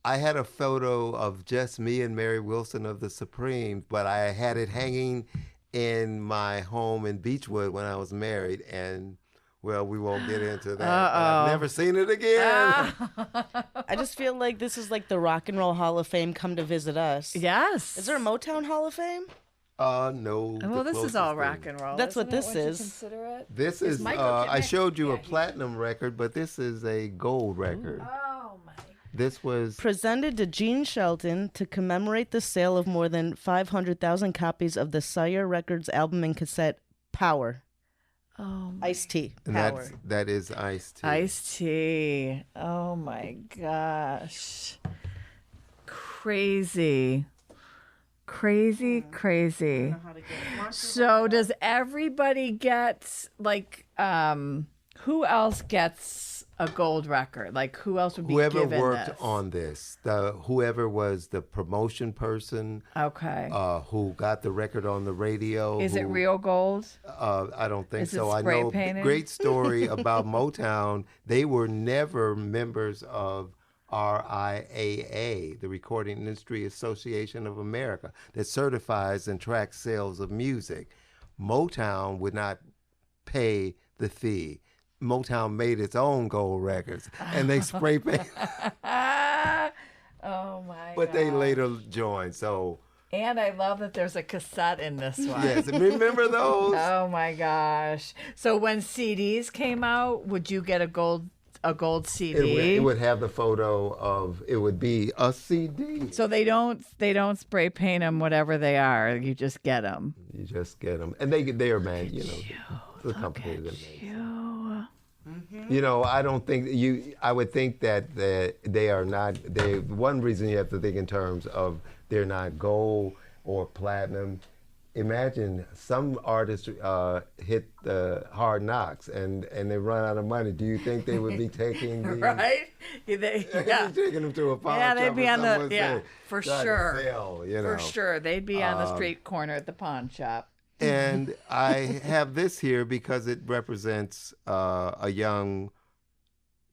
I had a photo of just me and Mary Wilson of the Supremes, but I had it hanging in my home in Beechwood when I was married, and well, we won't get into that. I've never seen it again. I just feel like this is like the Rock and Roll Hall of Fame come to visit us. yes. Is there a Motown Hall of Fame? No. Well, the this is all closest rock thing. and roll. That's what isn't it, this once you is. Consider it? This is. Michael I Jackson- showed you a yeah, platinum record, but this is a gold record. Oh my. This was. Presented to Gene Shelton to commemorate the sale of more than 500,000 copies of the Sire Records album and cassette Power. Oh my. Ice-T. And Power. that is Ice-T. Iced tea. Oh my gosh. Crazy. Crazy. So does everybody get like who else gets a gold record? Like who else would be Whoever given worked this? on this, whoever was the promotion person, Okay. who got the record on the radio. Is it real gold? I don't think Is it so. I spray know painted? great story about Motown. They were never members of RIAA, the Recording Industry Association of America, that certifies and tracks sales of music. Motown would not pay the fee. Motown made its own gold records, and they spray paint. Oh my But god. they later joined. So And I love that there's a cassette in this one. yes, remember those? Oh my gosh. So when CDs came out, would you get a gold CD? It would have the photo of. It would be a CD. So they don't spray paint them whatever they are. You just get them. You just get them, and they are man. You know, the company that makes them. You know, I don't think I would think that they are not. One reason you have to think in terms of they're not gold or platinum. Imagine some artists hit the hard knocks and they run out of money. Do you think they would be taking the, Right? Yeah. taking them to a pawn Yeah, shop? they'd be and on the someone say, for "Try to sure. sell," you know? For sure. They'd be on the street corner at the pawn shop. And I have this here because it represents a young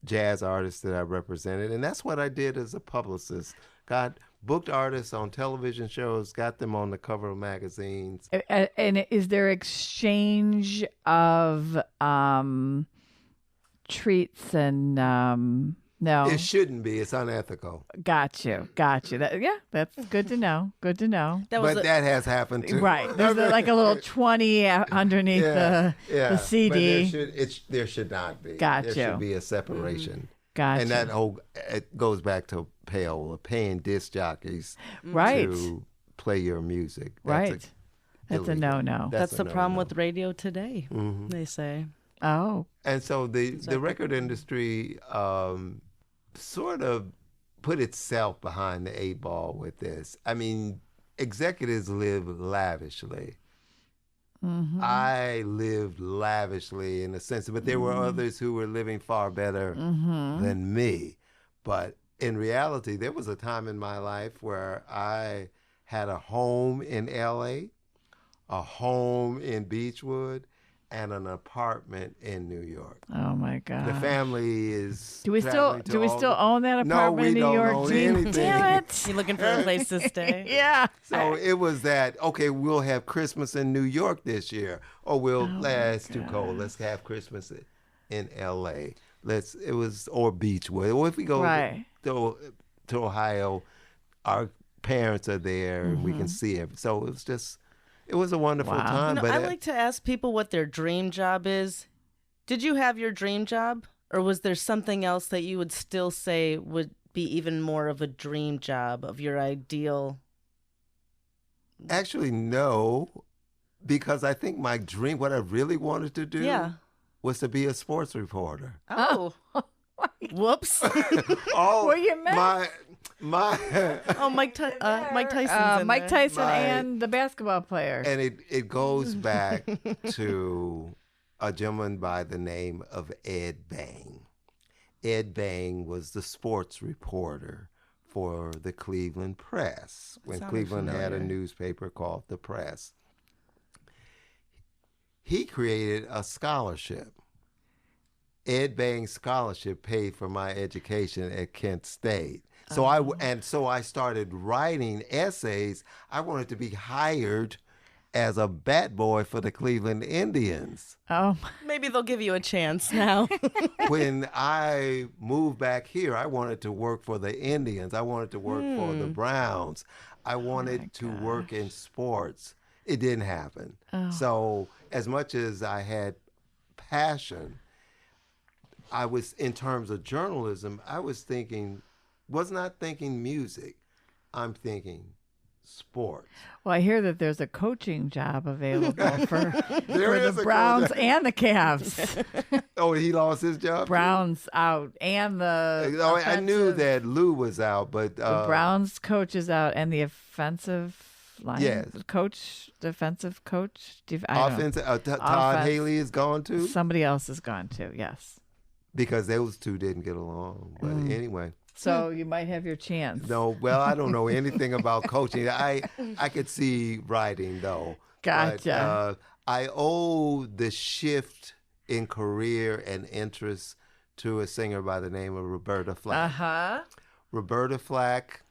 jazz artist that I represented, and that's what I did as a publicist. Booked artists on television shows, got them on the cover of magazines. And is there exchange of treats and no? It shouldn't be. It's unethical. Got you. That's good to know. Good to know. That has happened too. Right. There's like a little 20 underneath the CD. But there should not be. Got there you. should be a separation. Got And you. that it goes back to paying disc jockeys Right. to play your music. Right. That's a illegal. no-no. That's the problem no-no. with radio today, they say. Oh. And so the record industry sort of put itself behind the eight ball with this. I mean, executives live lavishly. Mm-hmm. I lived lavishly in a sense, but there were others who were living far better than me. But in reality, there was a time in my life where I had a home in L.A., a home in Beechwood, and an apartment in New York. Oh my God. The family is. Do we still own that apartment in New don't York? own Gene? anything. Damn it. You looking for a place to stay? Yeah. So it was that, okay, we'll have Christmas in New York this year. Or it's too cold. Let's have Christmas in L.A. Or Beechwood. Or if we go Right. to Ohio, our parents are there and we can see it. So it was a wonderful Wow. time. You know, I like to ask people what their dream job is. Did you have your dream job? Or was there something else that you would still say would be even more of a dream job of your ideal? Actually, no, because I think my dream, what I really wanted to do was to be a sports reporter. Oh. Whoops. Oh, Were you meant? my Oh, Mike Tyson's in Mike there. Tyson and the basketball player. and it goes back to a gentleman by the name of Ed Bang. Ed Bang was the sports reporter for the Cleveland Press when sounded Cleveland had a familiar. newspaper called the Press. he created a scholarship. Ed Bain Scholarship paid for my education at Kent State. So I started writing essays. I wanted to be hired as a bat boy for the Cleveland Indians. Oh, Maybe they'll give you a chance now. When I moved back here, I wanted to work for the Indians. I wanted to work for the Browns. I wanted to work in sports. It didn't happen. So as much as I had passion, I was, in terms of journalism, I was not thinking music. I'm thinking sports. well, I hear that there's a coaching job available for There the Browns and the Cavs. Oh, he lost his job? Browns out and the Oh, I knew offensive- that Lou was out, but the Browns coach is out and the offensive line Yes. coach, defensive coach. I don't know. offensive, Todd Offense. Haley is gone too, Somebody else is gone too. Yes. because those two didn't get along. But anyway. So you might have your chance. No, well, I don't know anything about coaching. I could see writing though. Gotcha. But, I owe the shift in career and interest to a singer by the name of Roberta Flack. Uh-huh. Roberta Flack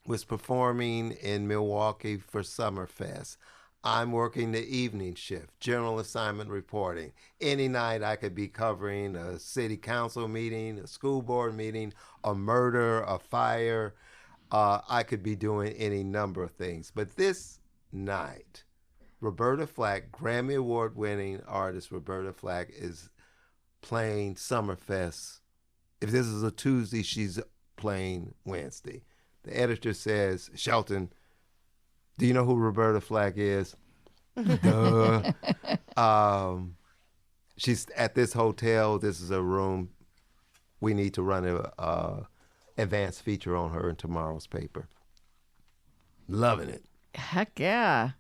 was performing in Milwaukee for Summerfest. I'm working the evening shift, general assignment reporting. Any night I could be covering a city council meeting, a school board meeting, a murder, a fire. I could be doing any number of things. But this night, Roberta Flack, Grammy Award winning artist Roberta Flack, is playing Summerfest. If this is a Tuesday, she's playing Wednesday. The editor says, Shelton, do you know who Roberta Flack is? Duh. She's at this hotel. This is a room. We need to run a advanced feature on her in tomorrow's paper. Loving it. Heck yeah.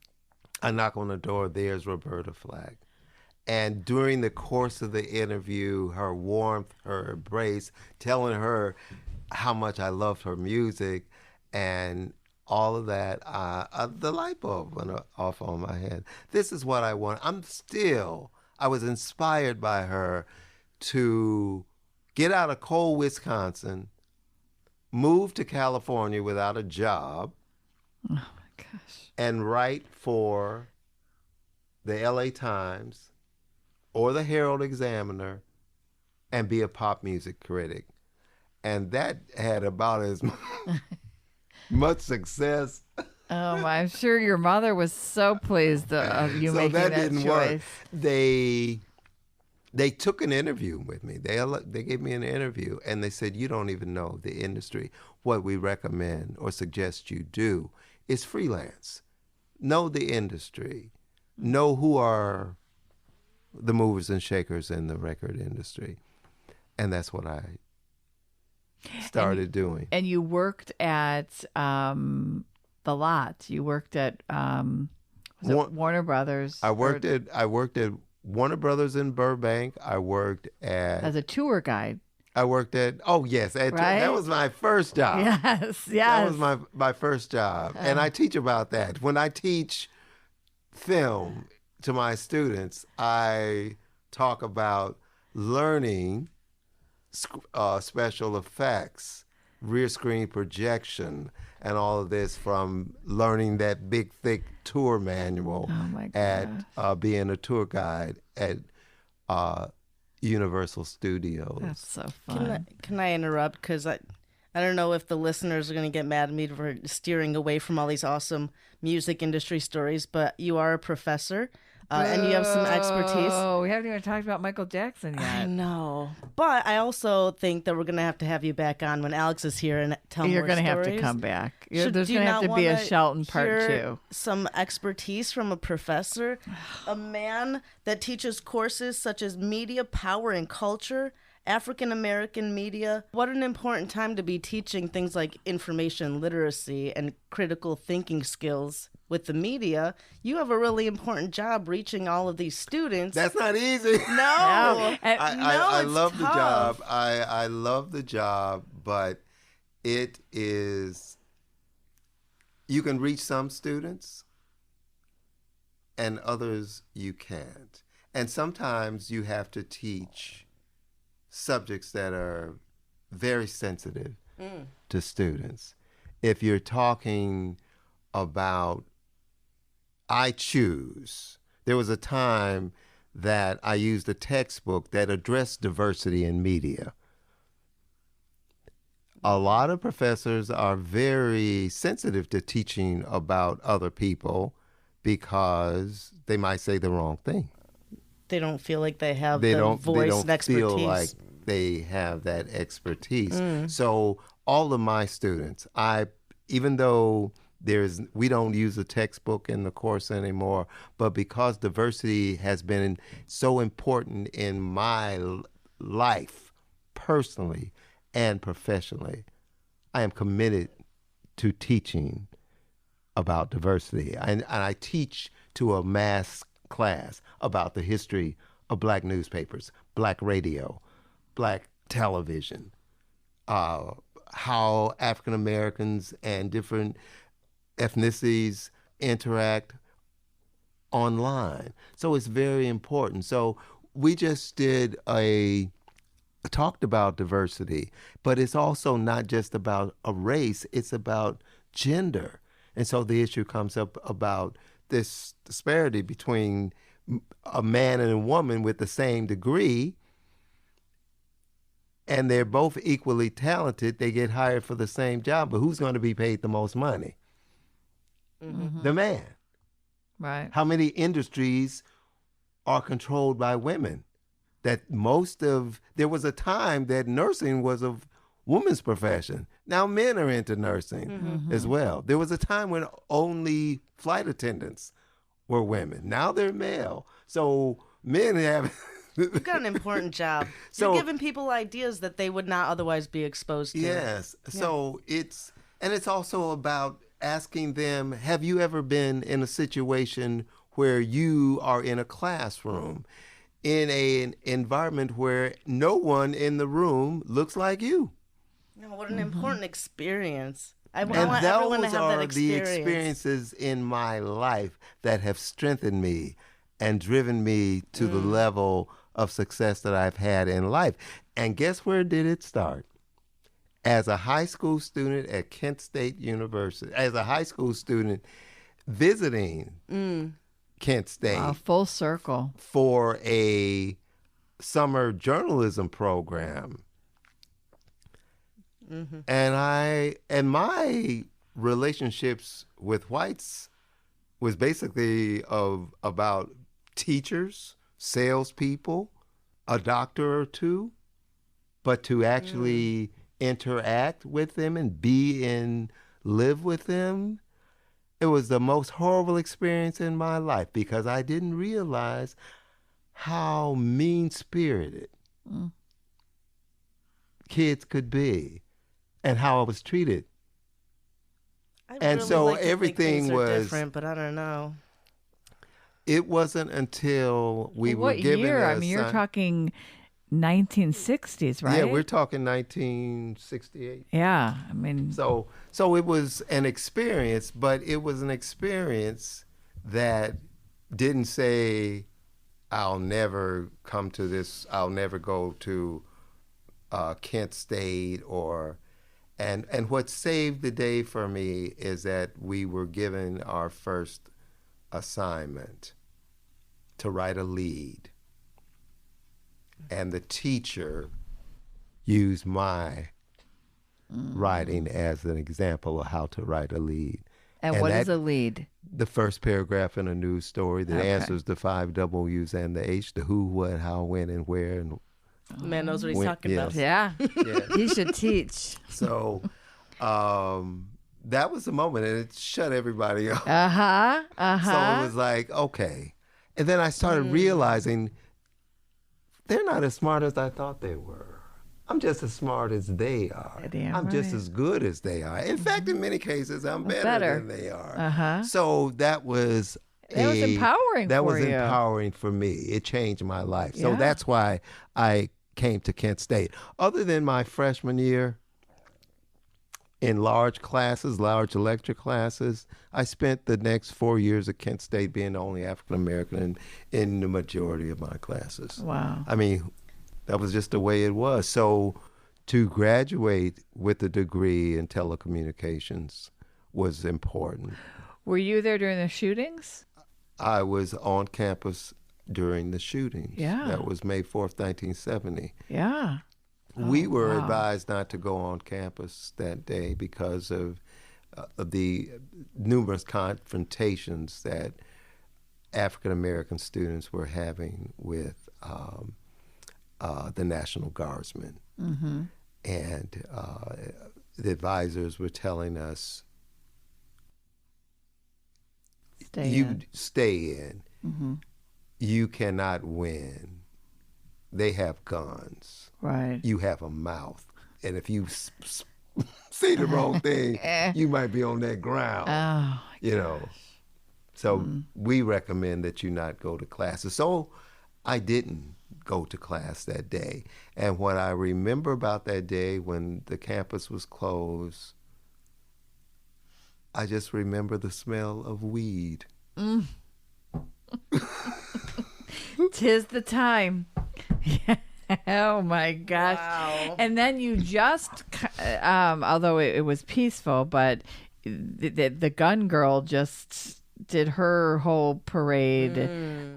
I knock on the door. There's Roberta Flack. And during the course of the interview, her warmth, her embrace, telling her how much I loved her music and all of that, the light bulb went off on my head. This is what I want. I was inspired by her to get out of cold Wisconsin, move to California without a job, Oh my gosh. and write for the LA Times or the Herald Examiner and be a pop music critic. And that had about as much success. I'm sure your mother was so pleased of you So making that didn't choice. work. They took an interview with me. They gave me an interview, and they said, you don't even know the industry. What we recommend or suggest you do is freelance. Know the industry. Know who are the movers and shakers in the record industry. And that's what I started doing. And you worked at the lot. You worked at Warner Brothers. I worked at Warner Brothers in Burbank. I worked at as a tour guide. that was my first job. Yes, That was my first job. And I teach about that. When I teach film to my students, I talk about learning special effects, rear screen projection, and all of this from learning that big, thick tour manual at being a tour guide at Universal Studios. That's so fun. Can I interrupt? Because I don't know if the listeners are going to get mad at me for steering away from all these awesome music industry stories, but you are a professor. And you have some expertise. Oh, we haven't even talked about Michael Jackson yet. I know. But I also think that we're going to have you back on when Alex is here and tell more You're going to have to stories. come back. So There's do you going to have not to be a wanna Shelton part hear 2. Some expertise from a professor, a man that teaches courses such as media, power, and culture, African American media. What an important time to be teaching things like information literacy and critical thinking skills. With the media, you have a really important job reaching all of these students. That's not easy. No. I it's love the tough. job. I love the job, but it is, you can reach some students and others you can't. And sometimes you have to teach subjects that are very sensitive to students. If you're talking about I choose, there was a time that I used a textbook that addressed diversity in media. A lot of professors are very sensitive to teaching about other people because they might say the wrong thing. They don't feel like they have They the don't voice and expertise. feel like they have that expertise. So all of my students, even though we don't use a textbook in the course anymore, but because diversity has been so important in my life, personally and professionally, I am committed to teaching about diversity. And I teach to a mass class about the history of Black newspapers, Black radio, Black television, how African Americans and different ethnicities interact online. So it's very important. So we just talked about diversity, but it's also not just about a race, it's about gender. And so the issue comes up about this disparity between a man and a woman with the same degree, and they're both equally talented. They get hired for the same job, but who's going to be paid the most money? The man. Right. How many industries are controlled by women? There was a time that nursing was a woman's profession. Now men are into nursing as well. There was a time when only flight attendants were women. Now they're male. So men have... You've got an important job. You're giving people ideas that they would not otherwise be exposed to. Yes. Yeah. So it's also about asking them, have you ever been in a situation where you are in a classroom in an environment where no one in the room looks like you? No, what an important experience. I want and everyone to those have are that experience. the experiences in my life that have strengthened me and driven me to the level of success that I've had in life. And guess where did it start? As a high school student at Kent State University, as a high school student visiting Kent State. Wow, full circle. For a summer journalism program. And my relationships with whites was basically about teachers, salespeople, a doctor or two, but to actually interact with them and live with them, it was the most horrible experience in my life because I didn't realize how mean-spirited kids could be and how I was treated. Everything was different, but I don't know. It wasn't until we were given what year? I mean, you're talking 1960s, right? Yeah, we're talking 1968. Yeah, I mean... So it was an experience, but it was an experience that didn't say, I'll never come to this, I'll never go to Kent State and what saved the day for me is that we were given our first assignment to write a lead. And the teacher used my writing as an example of how to write a lead. And what is a lead? The first paragraph in a news story that answers the 5 W's and the H, the who, what, how, when, and where. And the man knows what he's talking about. Yeah. He should teach. So that was the moment, and it shut everybody up. So it was like, okay. And then I started realizing they're not as smart as I thought they were. I'm just as smart as they are. I'm just as good as they are. In fact, in many cases, I'm better than they are. So that was empowering that for was you. empowering for me. It changed my life. So that's why I came to Kent State. Other than my freshman year, in large classes, large lecture classes. I spent the next 4 years at Kent State being the only African American in the majority of my classes. Wow. I mean, that was just the way it was. So to graduate with a degree in telecommunications was important. Were you there during the shootings? I was on campus during the shootings. Yeah. That was May 4th, 1970. Yeah. We were wow. advised not to go on campus that day because of the numerous confrontations that African American students were having with the National Guardsmen. Mm-hmm. And the advisors were telling us, stay in. Mm-hmm. You cannot win. They have guns. Right. You have a mouth. And if you say the wrong thing, you might be on that ground. Oh, you know. So we recommend that you not go to classes. So I didn't go to class that day. And what I remember about that day when the campus was closed, I just remember the smell of weed. 'Tis the time. Oh my gosh. Wow. And then you just, although it was peaceful, but the gun girl just did her whole parade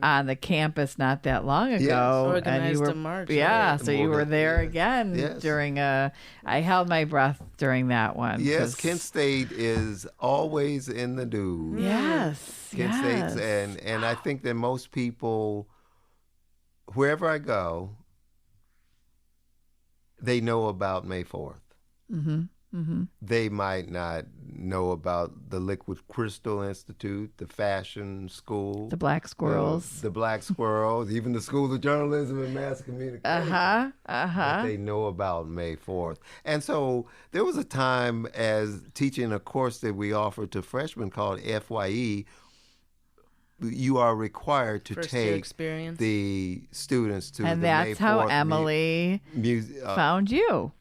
on the campus not that long ago. Yes. Organized and you were, a march. Yeah, right? so you were there again Yes. during I held my breath during that one. Yes, 'cause- Kent State is always in the news. Yes. Kent yes. State's, and I think that most people, wherever I go, they know about May 4th. Mm-hmm. Mm-hmm. They might not know about the Liquid Crystal Institute, the Fashion School, The Black Squirrels. the Black Squirrels, even the School of Journalism and Mass Communication. But they know about May 4th. And so there was a time as teaching a course that we offered to freshmen called FYE, you are required to First year take experience. the students to And the May that's how 4th Emily found you.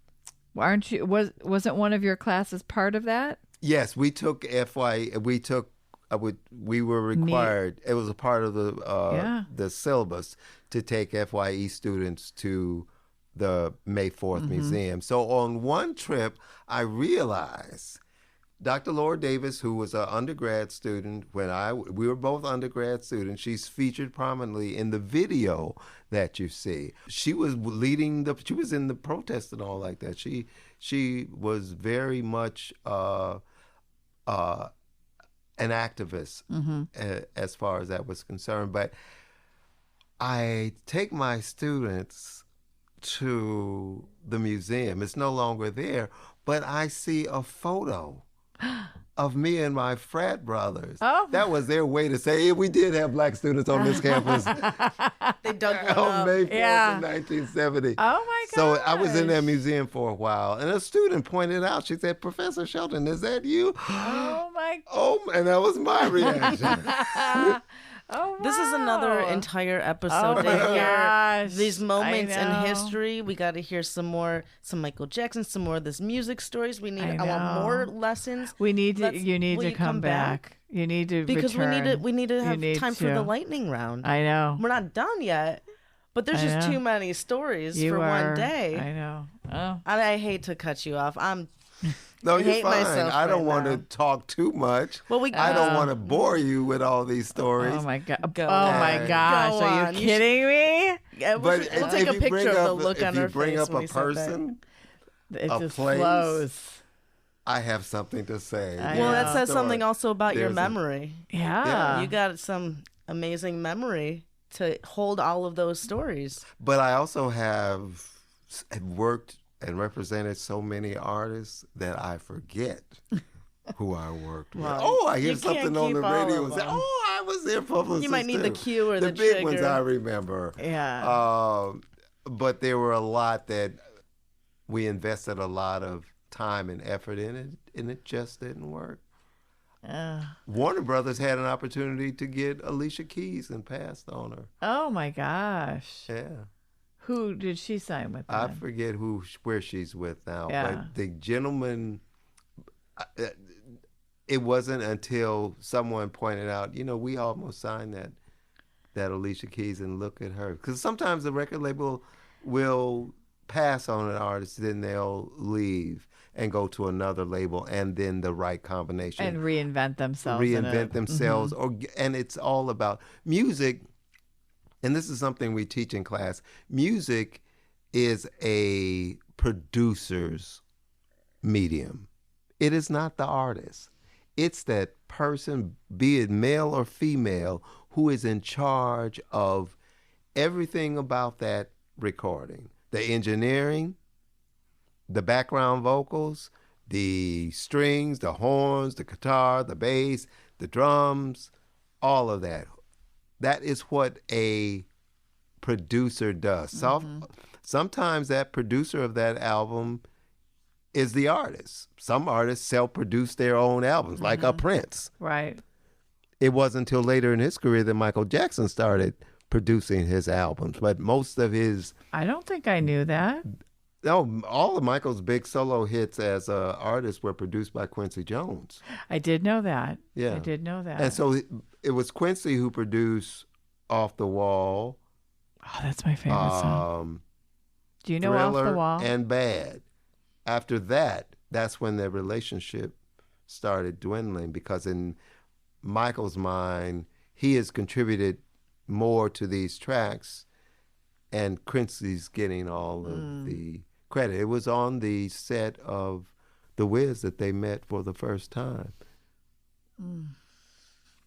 Aren't you? Wasn't one of your classes part of that? Yes, we took FYE. We were required. It was a part of the syllabus to take FYE students to the May 4th Museum. So on one trip, I realized Dr. Laura Davis, who was an undergrad student we were both undergrad students. She's featured prominently in the video that you see. She was she was in the protest and all like that. She was very much an activist as far as that was concerned. But I take my students to the museum. It's no longer there, but I see a photo of me and my frat brothers. Oh. That was their way to say, yeah, we did have black students on this campus They dug one on up. May 4th Yeah. in 1970. Oh my god! So I was in that museum for a while, and a student pointed out, she said, Professor Shelton, is that you? Oh my! Oh, and that was my reaction. Oh wow! This is another entire episode Oh to my hear gosh, these moments I in know. history. We got to hear some Michael Jackson, some more of this music stories. I want know. more lessons. We need to. You need will to you come back. You need to because return. we need to You have need time for to. the lightning round. I know. We're not done yet, but there's I just know. too many stories You for are. one day. I know. Oh. I hate to cut you off. No, I you're hate fine. myself I don't right want now. to talk too much. Well, I don't want to bore you with all these stories. Oh my god! Go Oh my on. gosh! Go Are on. you You kidding me? Yeah, we'll But take a if you bring picture of the up, look on if her you bring face up when a we said that. person, It A just place. flows. I have something to say. I Well, that know. says something also about your There's a- memory. Yeah. You got some amazing memory to hold all of those stories. But I also have worked and represented so many artists that I forget who I worked with. Well, Oh, I hear you can't something on the keep all radio of and say, them. oh, I was their publicist You might need the too." cue or the big ones trigger. I remember. Yeah. But there were a lot that we invested a lot of time and effort in it, and it just didn't work. Warner Brothers had an opportunity to get Alicia Keys and passed on her. Oh my gosh! Yeah. Who did she sign with? I then? forget where she's with now, Yeah. but the gentleman it wasn't until someone pointed out, we almost signed that Alicia Keys, and look at her. Because sometimes the record label will pass on an artist, then they'll leave and go to another label, and then the right combination. And reinvent themselves. And it's all about music. And this is something we teach in class. Music is a producer's medium. It is not the artist. It's that person, be it male or female, who is in charge of everything about that recording. The engineering, the background vocals, the strings, the horns, the guitar, the bass, the drums, all of that. That is what a producer does. Sometimes that producer of that album is the artist. Some artists self-produce their own albums, like a Prince. Right. It wasn't until later in his career that Michael Jackson started producing his albums, but most of his... I don't think I knew that. No, all of Michael's big solo hits as an artist were produced by Quincy Jones. I did know that. Yeah. I did know that. And so it was Quincy who produced Off the Wall. Oh, that's my favorite song. Do you know Off Thriller the Wall? And Bad. After that, that's when their relationship started dwindling, because in Michael's mind, he has contributed more to these tracks, and Quincy's getting all of the credit. It was on the set of The Wiz that they met for the first time.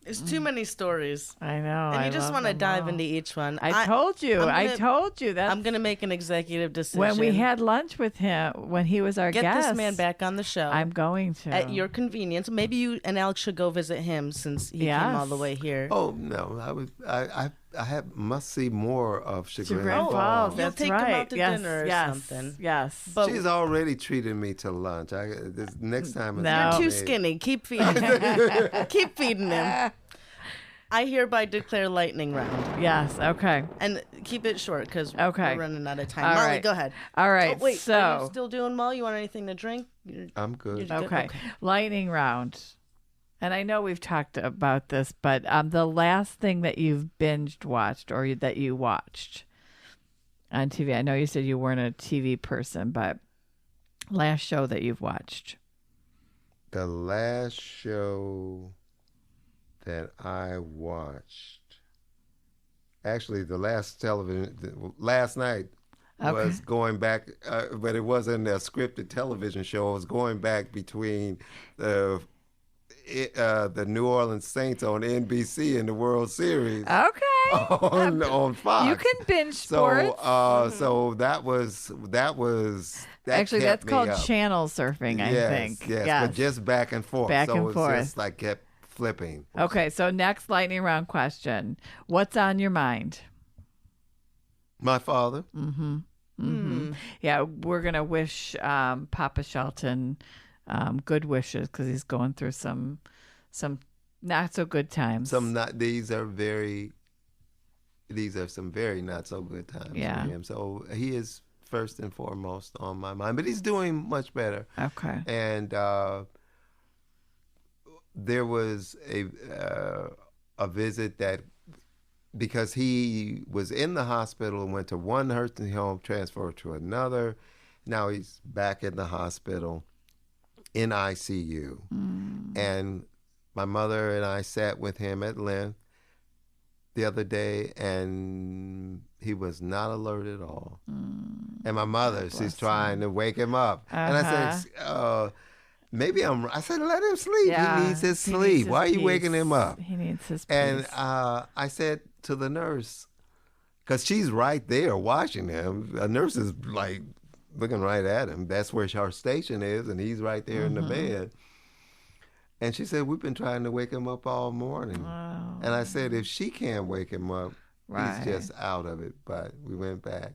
There's too many stories. I know. And you I just love want to them dive all. into each one. I told you. I told you that. I'm going to make an executive decision. When we had lunch with him, when he was our Get guest. this man back on the show. I'm going to. At your convenience. Maybe you and Alex should go visit him since he came all the way here. Oh no, I must see more of Chagrin Falls. Falls. You'll That's take right. him out to dinner or yes, something. Yes. But She's already treated me to lunch. This next time. No. you're too skinny. Keep feeding him. Keep feeding him. I hereby declare lightning round. Yes. Okay. And keep it short because Okay. we're running out of time. All Molly, right. go ahead. All right. Oh, wait, are so you still doing well? You want anything to drink? I'm good. You're okay. Lightning round. And I know we've talked about this, but the last thing that you've binged watched or that you watched on TV. I know you said you weren't a TV person, but last show that you've watched. The last show that I watched, actually the last last night was going back, but it wasn't a scripted television show. It was going back between the New Orleans Saints on NBC and the World Series. Okay. on Fox. You can binge sports. So that was Actually, kept that's me called up. channel surfing, I think. Yes, but just back and forth. Back so and it's forth. just like kept flipping. Okay, so next lightning round question. What's on your mind? My father. Yeah, we're going to wish Papa Shelton good wishes because he's going through some not so good times. These are some very not so good times for him. So he is first and foremost on my mind, but he's doing much better. Okay. And there was a visit that, because he was in the hospital and went to one nursing home, transferred to another. Now he's back in the hospital in ICU. And my mother and I sat with him at length the other day, and he was not alert at all. And my mother, she's trying to wake him up. And I said, I said, let him sleep. Yeah, he needs his he sleep. needs his Why are you peace. waking him up? He needs his peace. And I said to the nurse, because she's right there watching him. A nurse is like looking right at him. That's where her station is, and he's right there in the bed. And she said, we've been trying to wake him up all morning. Oh. And I said, if she can't wake him up, Right. he's just out of it. But we went back,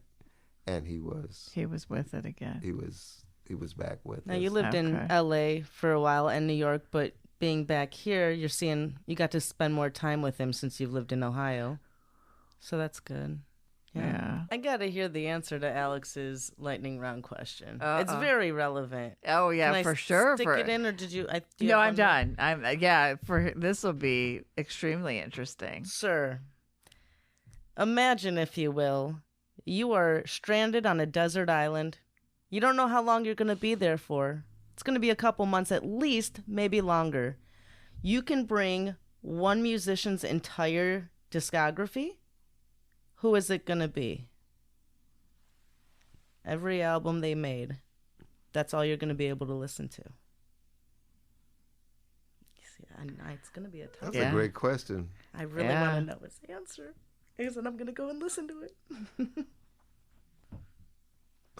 and he was with it again. he was back with Now, us. you lived in LA for a while and New York, but being back here, you got to spend more time with him since you've lived in Ohio. So that's good. Yeah. I gotta hear the answer to Alex's lightning round question. Uh-oh. It's very relevant. Oh yeah, Can I for sure. Stick it in, or did you? Do you No, have I'm one more? done. For this will be extremely interesting. Sir, imagine, if you will, you are stranded on a desert island. You don't know how long you're going to be there for. It's going to be a couple months at least, maybe longer. You can bring one musician's entire discography. Who is it going to be? Every album they made. That's all you're going to be able to listen to. See, it's going to be a tough That's Yeah. a great question. I really Yeah. want to know his answer. Because then I'm going to go and listen to it.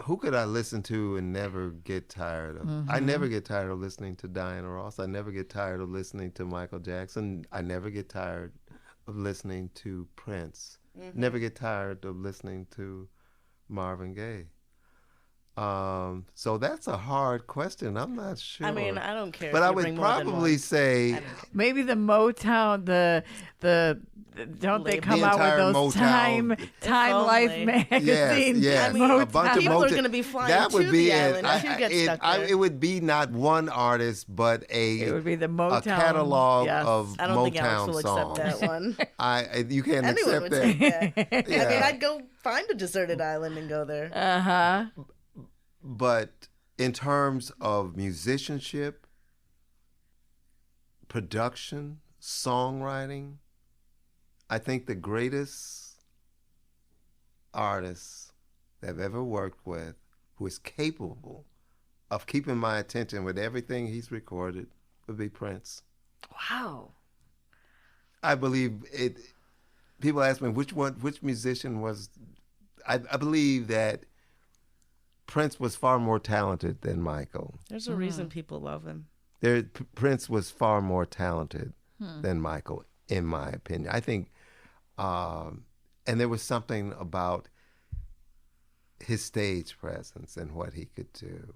Who could I listen to and never get tired of? I never get tired of listening to Diana Ross. I never get tired of listening to Michael Jackson. I never get tired of listening to Prince. Never get tired of listening to Marvin Gaye. So that's a hard question. I'm not sure. I mean, I don't care. but if I you would bring more than probably one. say Maybe the Motown, the don't they The come out with entire those Motown. Time Life only. magazine? Yes, I mean, a bunch of people are Motown- gonna be flying that to would be the it. island to get stuck there. It would be not one artist, but It would be the Motown a catalog yes. of I don't think Alex Motown will songs. accept that one. You can't Anyone accept would that. take that. I mean, Yeah. I'd go find a deserted island and go there. But in terms of musicianship, production, songwriting, I think the greatest artist that I've ever worked with who is capable of keeping my attention with everything he's recorded would be Prince. Wow. I believe it. People ask me which musician was. I believe that Prince was far more talented than Michael. There's a reason people love him. Prince was far more talented than Michael, in my opinion. I think, and there was something about his stage presence and what he could do.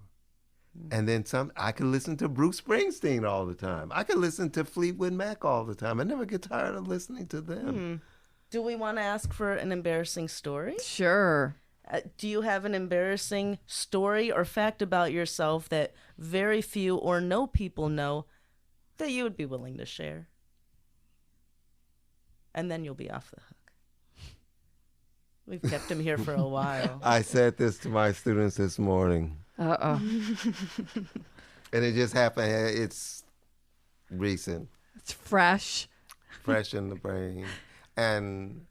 And then I could listen to Bruce Springsteen all the time. I could listen to Fleetwood Mac all the time. I never get tired of listening to them. Do we want to ask for an embarrassing story? Sure. Do you have an embarrassing story or fact about yourself that very few or no people know that you would be willing to share? And then you'll be off the hook. We've kept him here for a while. I said this to my students this morning, Uh-oh. and it just happened. It's recent, It's fresh. fresh in the brain. And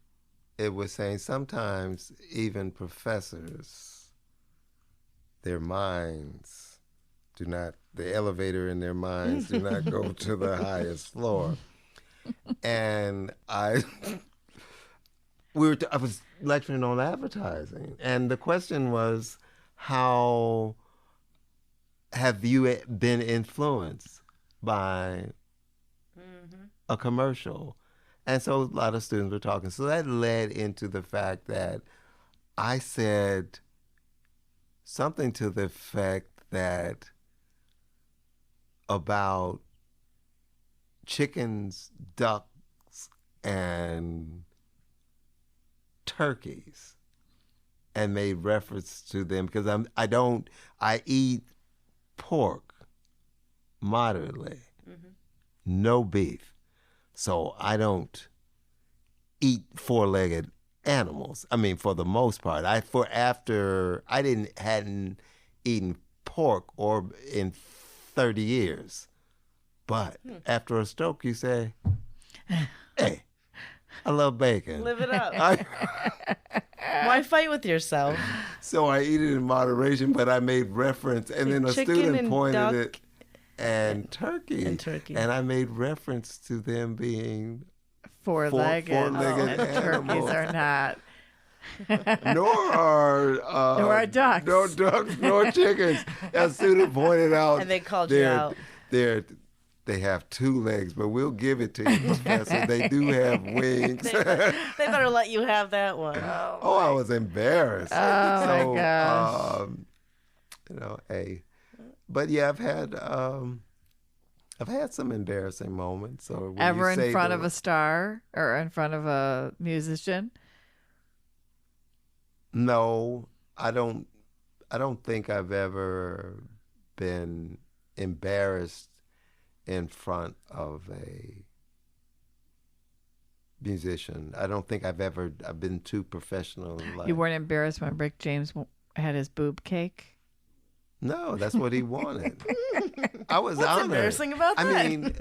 it was saying sometimes even professors, their minds the elevator in their minds do not go to the highest floor. And I was lecturing on advertising, and the question was, how have you been influenced by a commercial? And so a lot of students were talking. So that led into the fact that I said something to the effect that about chickens, ducks, and turkeys, and made reference to them because I eat pork moderately, no beef. So I don't eat four-legged animals. I mean, for the most part, hadn't eaten pork or in 30 years. But after a stroke, you say, "Hey, I love bacon." Live it up. Why fight with yourself? So I eat it in moderation, but I made reference, and then a Chicken student and pointed duck it. And turkey. And I made reference to them being Four-legged. four-legged And turkeys animals. are not. Nor are ducks. No ducks, nor chickens. A student pointed out. And they called you out. They have two legs, but we'll give it to you, Professor. They do have wings. They better let you have that one. Oh, I was embarrassed. Oh, my gosh. But yeah, I've had some embarrassing moments. Or when Ever you in say front of a star or in front of a musician? No, I don't. I don't think I've ever been embarrassed in front of a musician. I don't think I've been too professional in life. You weren't embarrassed when Rick James had his boob cake? No, that's what he wanted. I was What's honored. embarrassing about that? I mean,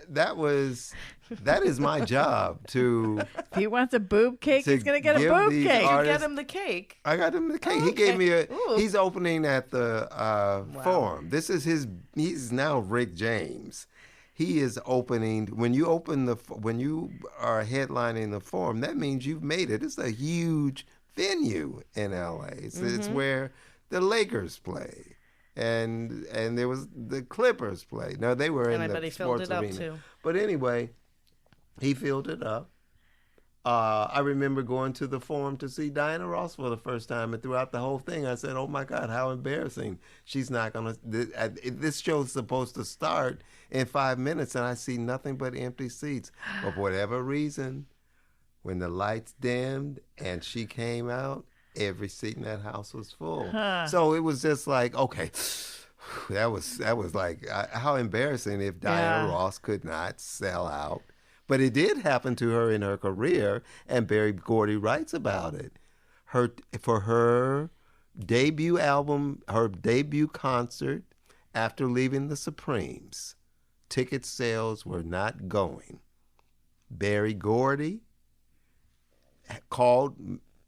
that is my job to. If he wants a boob cake, To he's going to get a give boob these cake. artists- Get him the cake. I got him the cake. Oh, He gave me okay. Ooh. he's opening at the Forum. This is he's now Rick James. He is opening, when you are headlining the Forum, that means you've made it. It's a huge venue in LA. It's where the Lakers play. And there was the Clippers play. No, they were And in I bet the he filled sports it up, arena. too. But anyway, he filled it up. I remember going to the Forum to see Diana Ross for the first time, and throughout the whole thing, I said, "Oh my God, how embarrassing! She's not gonna. This show's supposed to start in 5 minutes, and I see nothing but empty seats. But for whatever reason, when the lights dimmed and she came out, every seat in that house was full. So it was just like, okay." That was like how embarrassing if Diana Ross could not sell out. But it did happen to her in her career, and Berry Gordy writes about it. For her debut album, her debut concert, after leaving the Supremes, ticket sales were not going. Berry Gordy called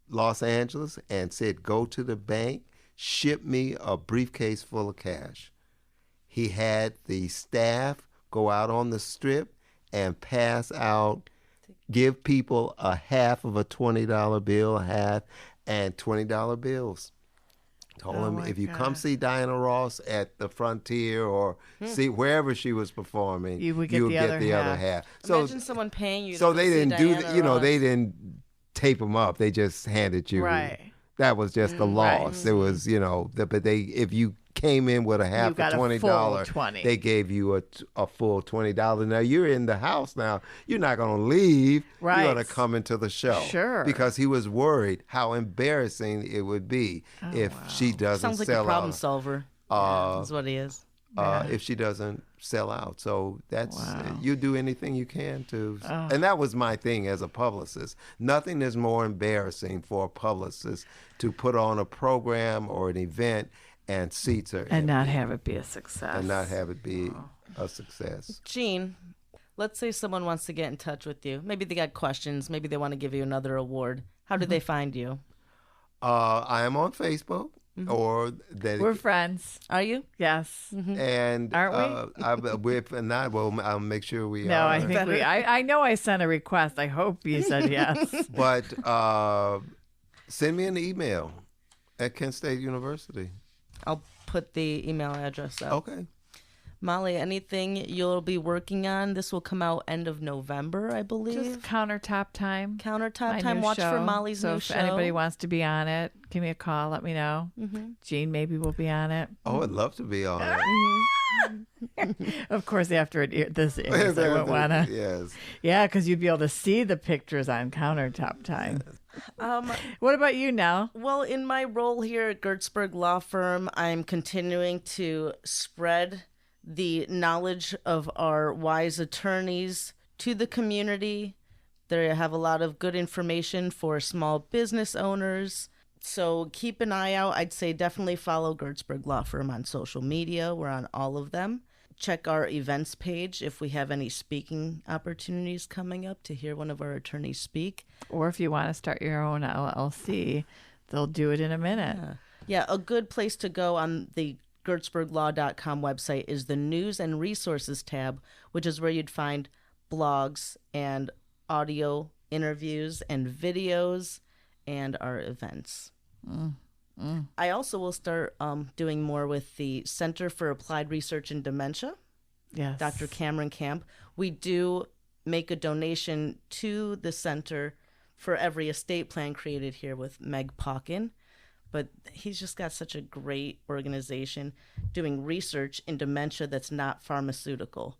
Los Angeles and said, "Go to the bank, ship me a briefcase full of cash." He had the staff go out on the strip and pass out, give people a half of a $20 bill, and $20 bills. Told him, if you come see Diana Ross at the Frontier or see wherever she was performing, You would get you'll the get other the other half. half. So, Imagine someone paying you. so to they go see didn't do, Diana they Ross. didn't tape them up. They just handed you. Right. That was just the loss. It was, but if you came in with a half got of a $20, full 20. they gave you a full $20. Now you're in the house now. You're not going to leave. Right. You're going to come into the show. Sure. Because he was worried how embarrassing it would be if she doesn't Sounds like sell a problem out. solver. That's what he is. If she doesn't sell out. So that's, you do anything you can to. And that was my thing as a publicist. Nothing is more embarrassing for a publicist to put on a program or an event and seats are And empty, not have it be a success. and not have it be a success. Gene, let's say someone wants to get in touch with you. Maybe they got questions. Maybe they want to give you another award. How do they find you? I am on Facebook. Or that We're friends. Are you? Yes. and Aren't I'll make sure we No, are. I think I know I sent a request. I hope you said yes. But send me an email at Kent State University. I'll put the email address up. Okay. Molly, anything you'll be working on? This will come out end of November, I believe. Just countertop time. Countertop My time. new Watch for show. Molly's so new if show. anybody wants to be on it, give me a call. Let me know. Gene maybe will be on it. Oh, I'd love to be on it. Of course, after this airs, I won't wanna. Yes. Yeah, because you'd be able to see the pictures on countertop time. What about you now? Well, in my role here at Gertzberg Law Firm, I'm continuing to spread the knowledge of our wise attorneys to the community. They have a lot of good information for small business owners. So keep an eye out. I'd say definitely follow Gertzberg Law Firm on social media. We're on all of them. Check our events page if we have any speaking opportunities coming up to hear one of our attorneys speak. Or if you want to start your own LLC, they'll do it in a minute. Yeah, a good place to go on the GertzbergLaw.com website is the News and Resources tab, which is where you'd find blogs and audio interviews and videos and our events. I also will start doing more with the Center for Applied Research in Dementia, Yes. Dr. Cameron Camp. We do make a donation to the center for every estate plan created here with Meg Pauken. But he's just got such a great organization doing research in dementia that's not pharmaceutical,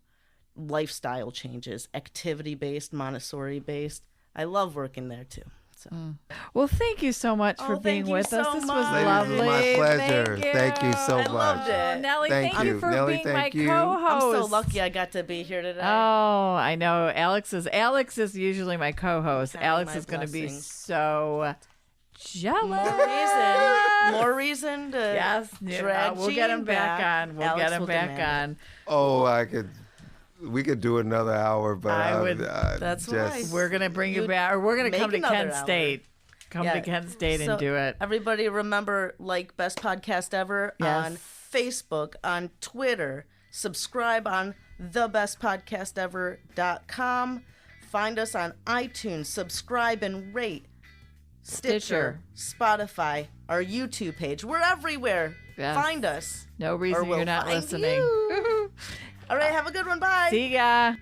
lifestyle changes, activity-based, Montessori-based. I love working there, too. So. Well, thank you so much for being thank you with us. so This was much. Ladies, lovely. it was my pleasure. Thank you. so I much. loved it. Nelly, Thank thank you you. for Nelly, being thank my you. co-host. I'm so lucky I got to be here today. Oh, I know. Alex is usually my co-host. Count Alex my is going to be blessings. so jealous. More reason to Yes, drag we'll get him Gene back on. We'll Alex get him will back demand on. Oh, we could do another hour, but I would- That's why. We're going to bring you You'd back, or we're going to make come to another Kent hour. State. Come to Yeah. Kent State So, and do it. Everybody remember, like Best Podcast Ever Yes. on Facebook, on Twitter. Subscribe on thebestpodcastever.com. Find us on iTunes. Subscribe and rate. Stitcher, Spotify, our YouTube page. We're everywhere. Yes. Find us. No reason Or we'll you're not find listening. you. All right, have a good one. Bye. See ya.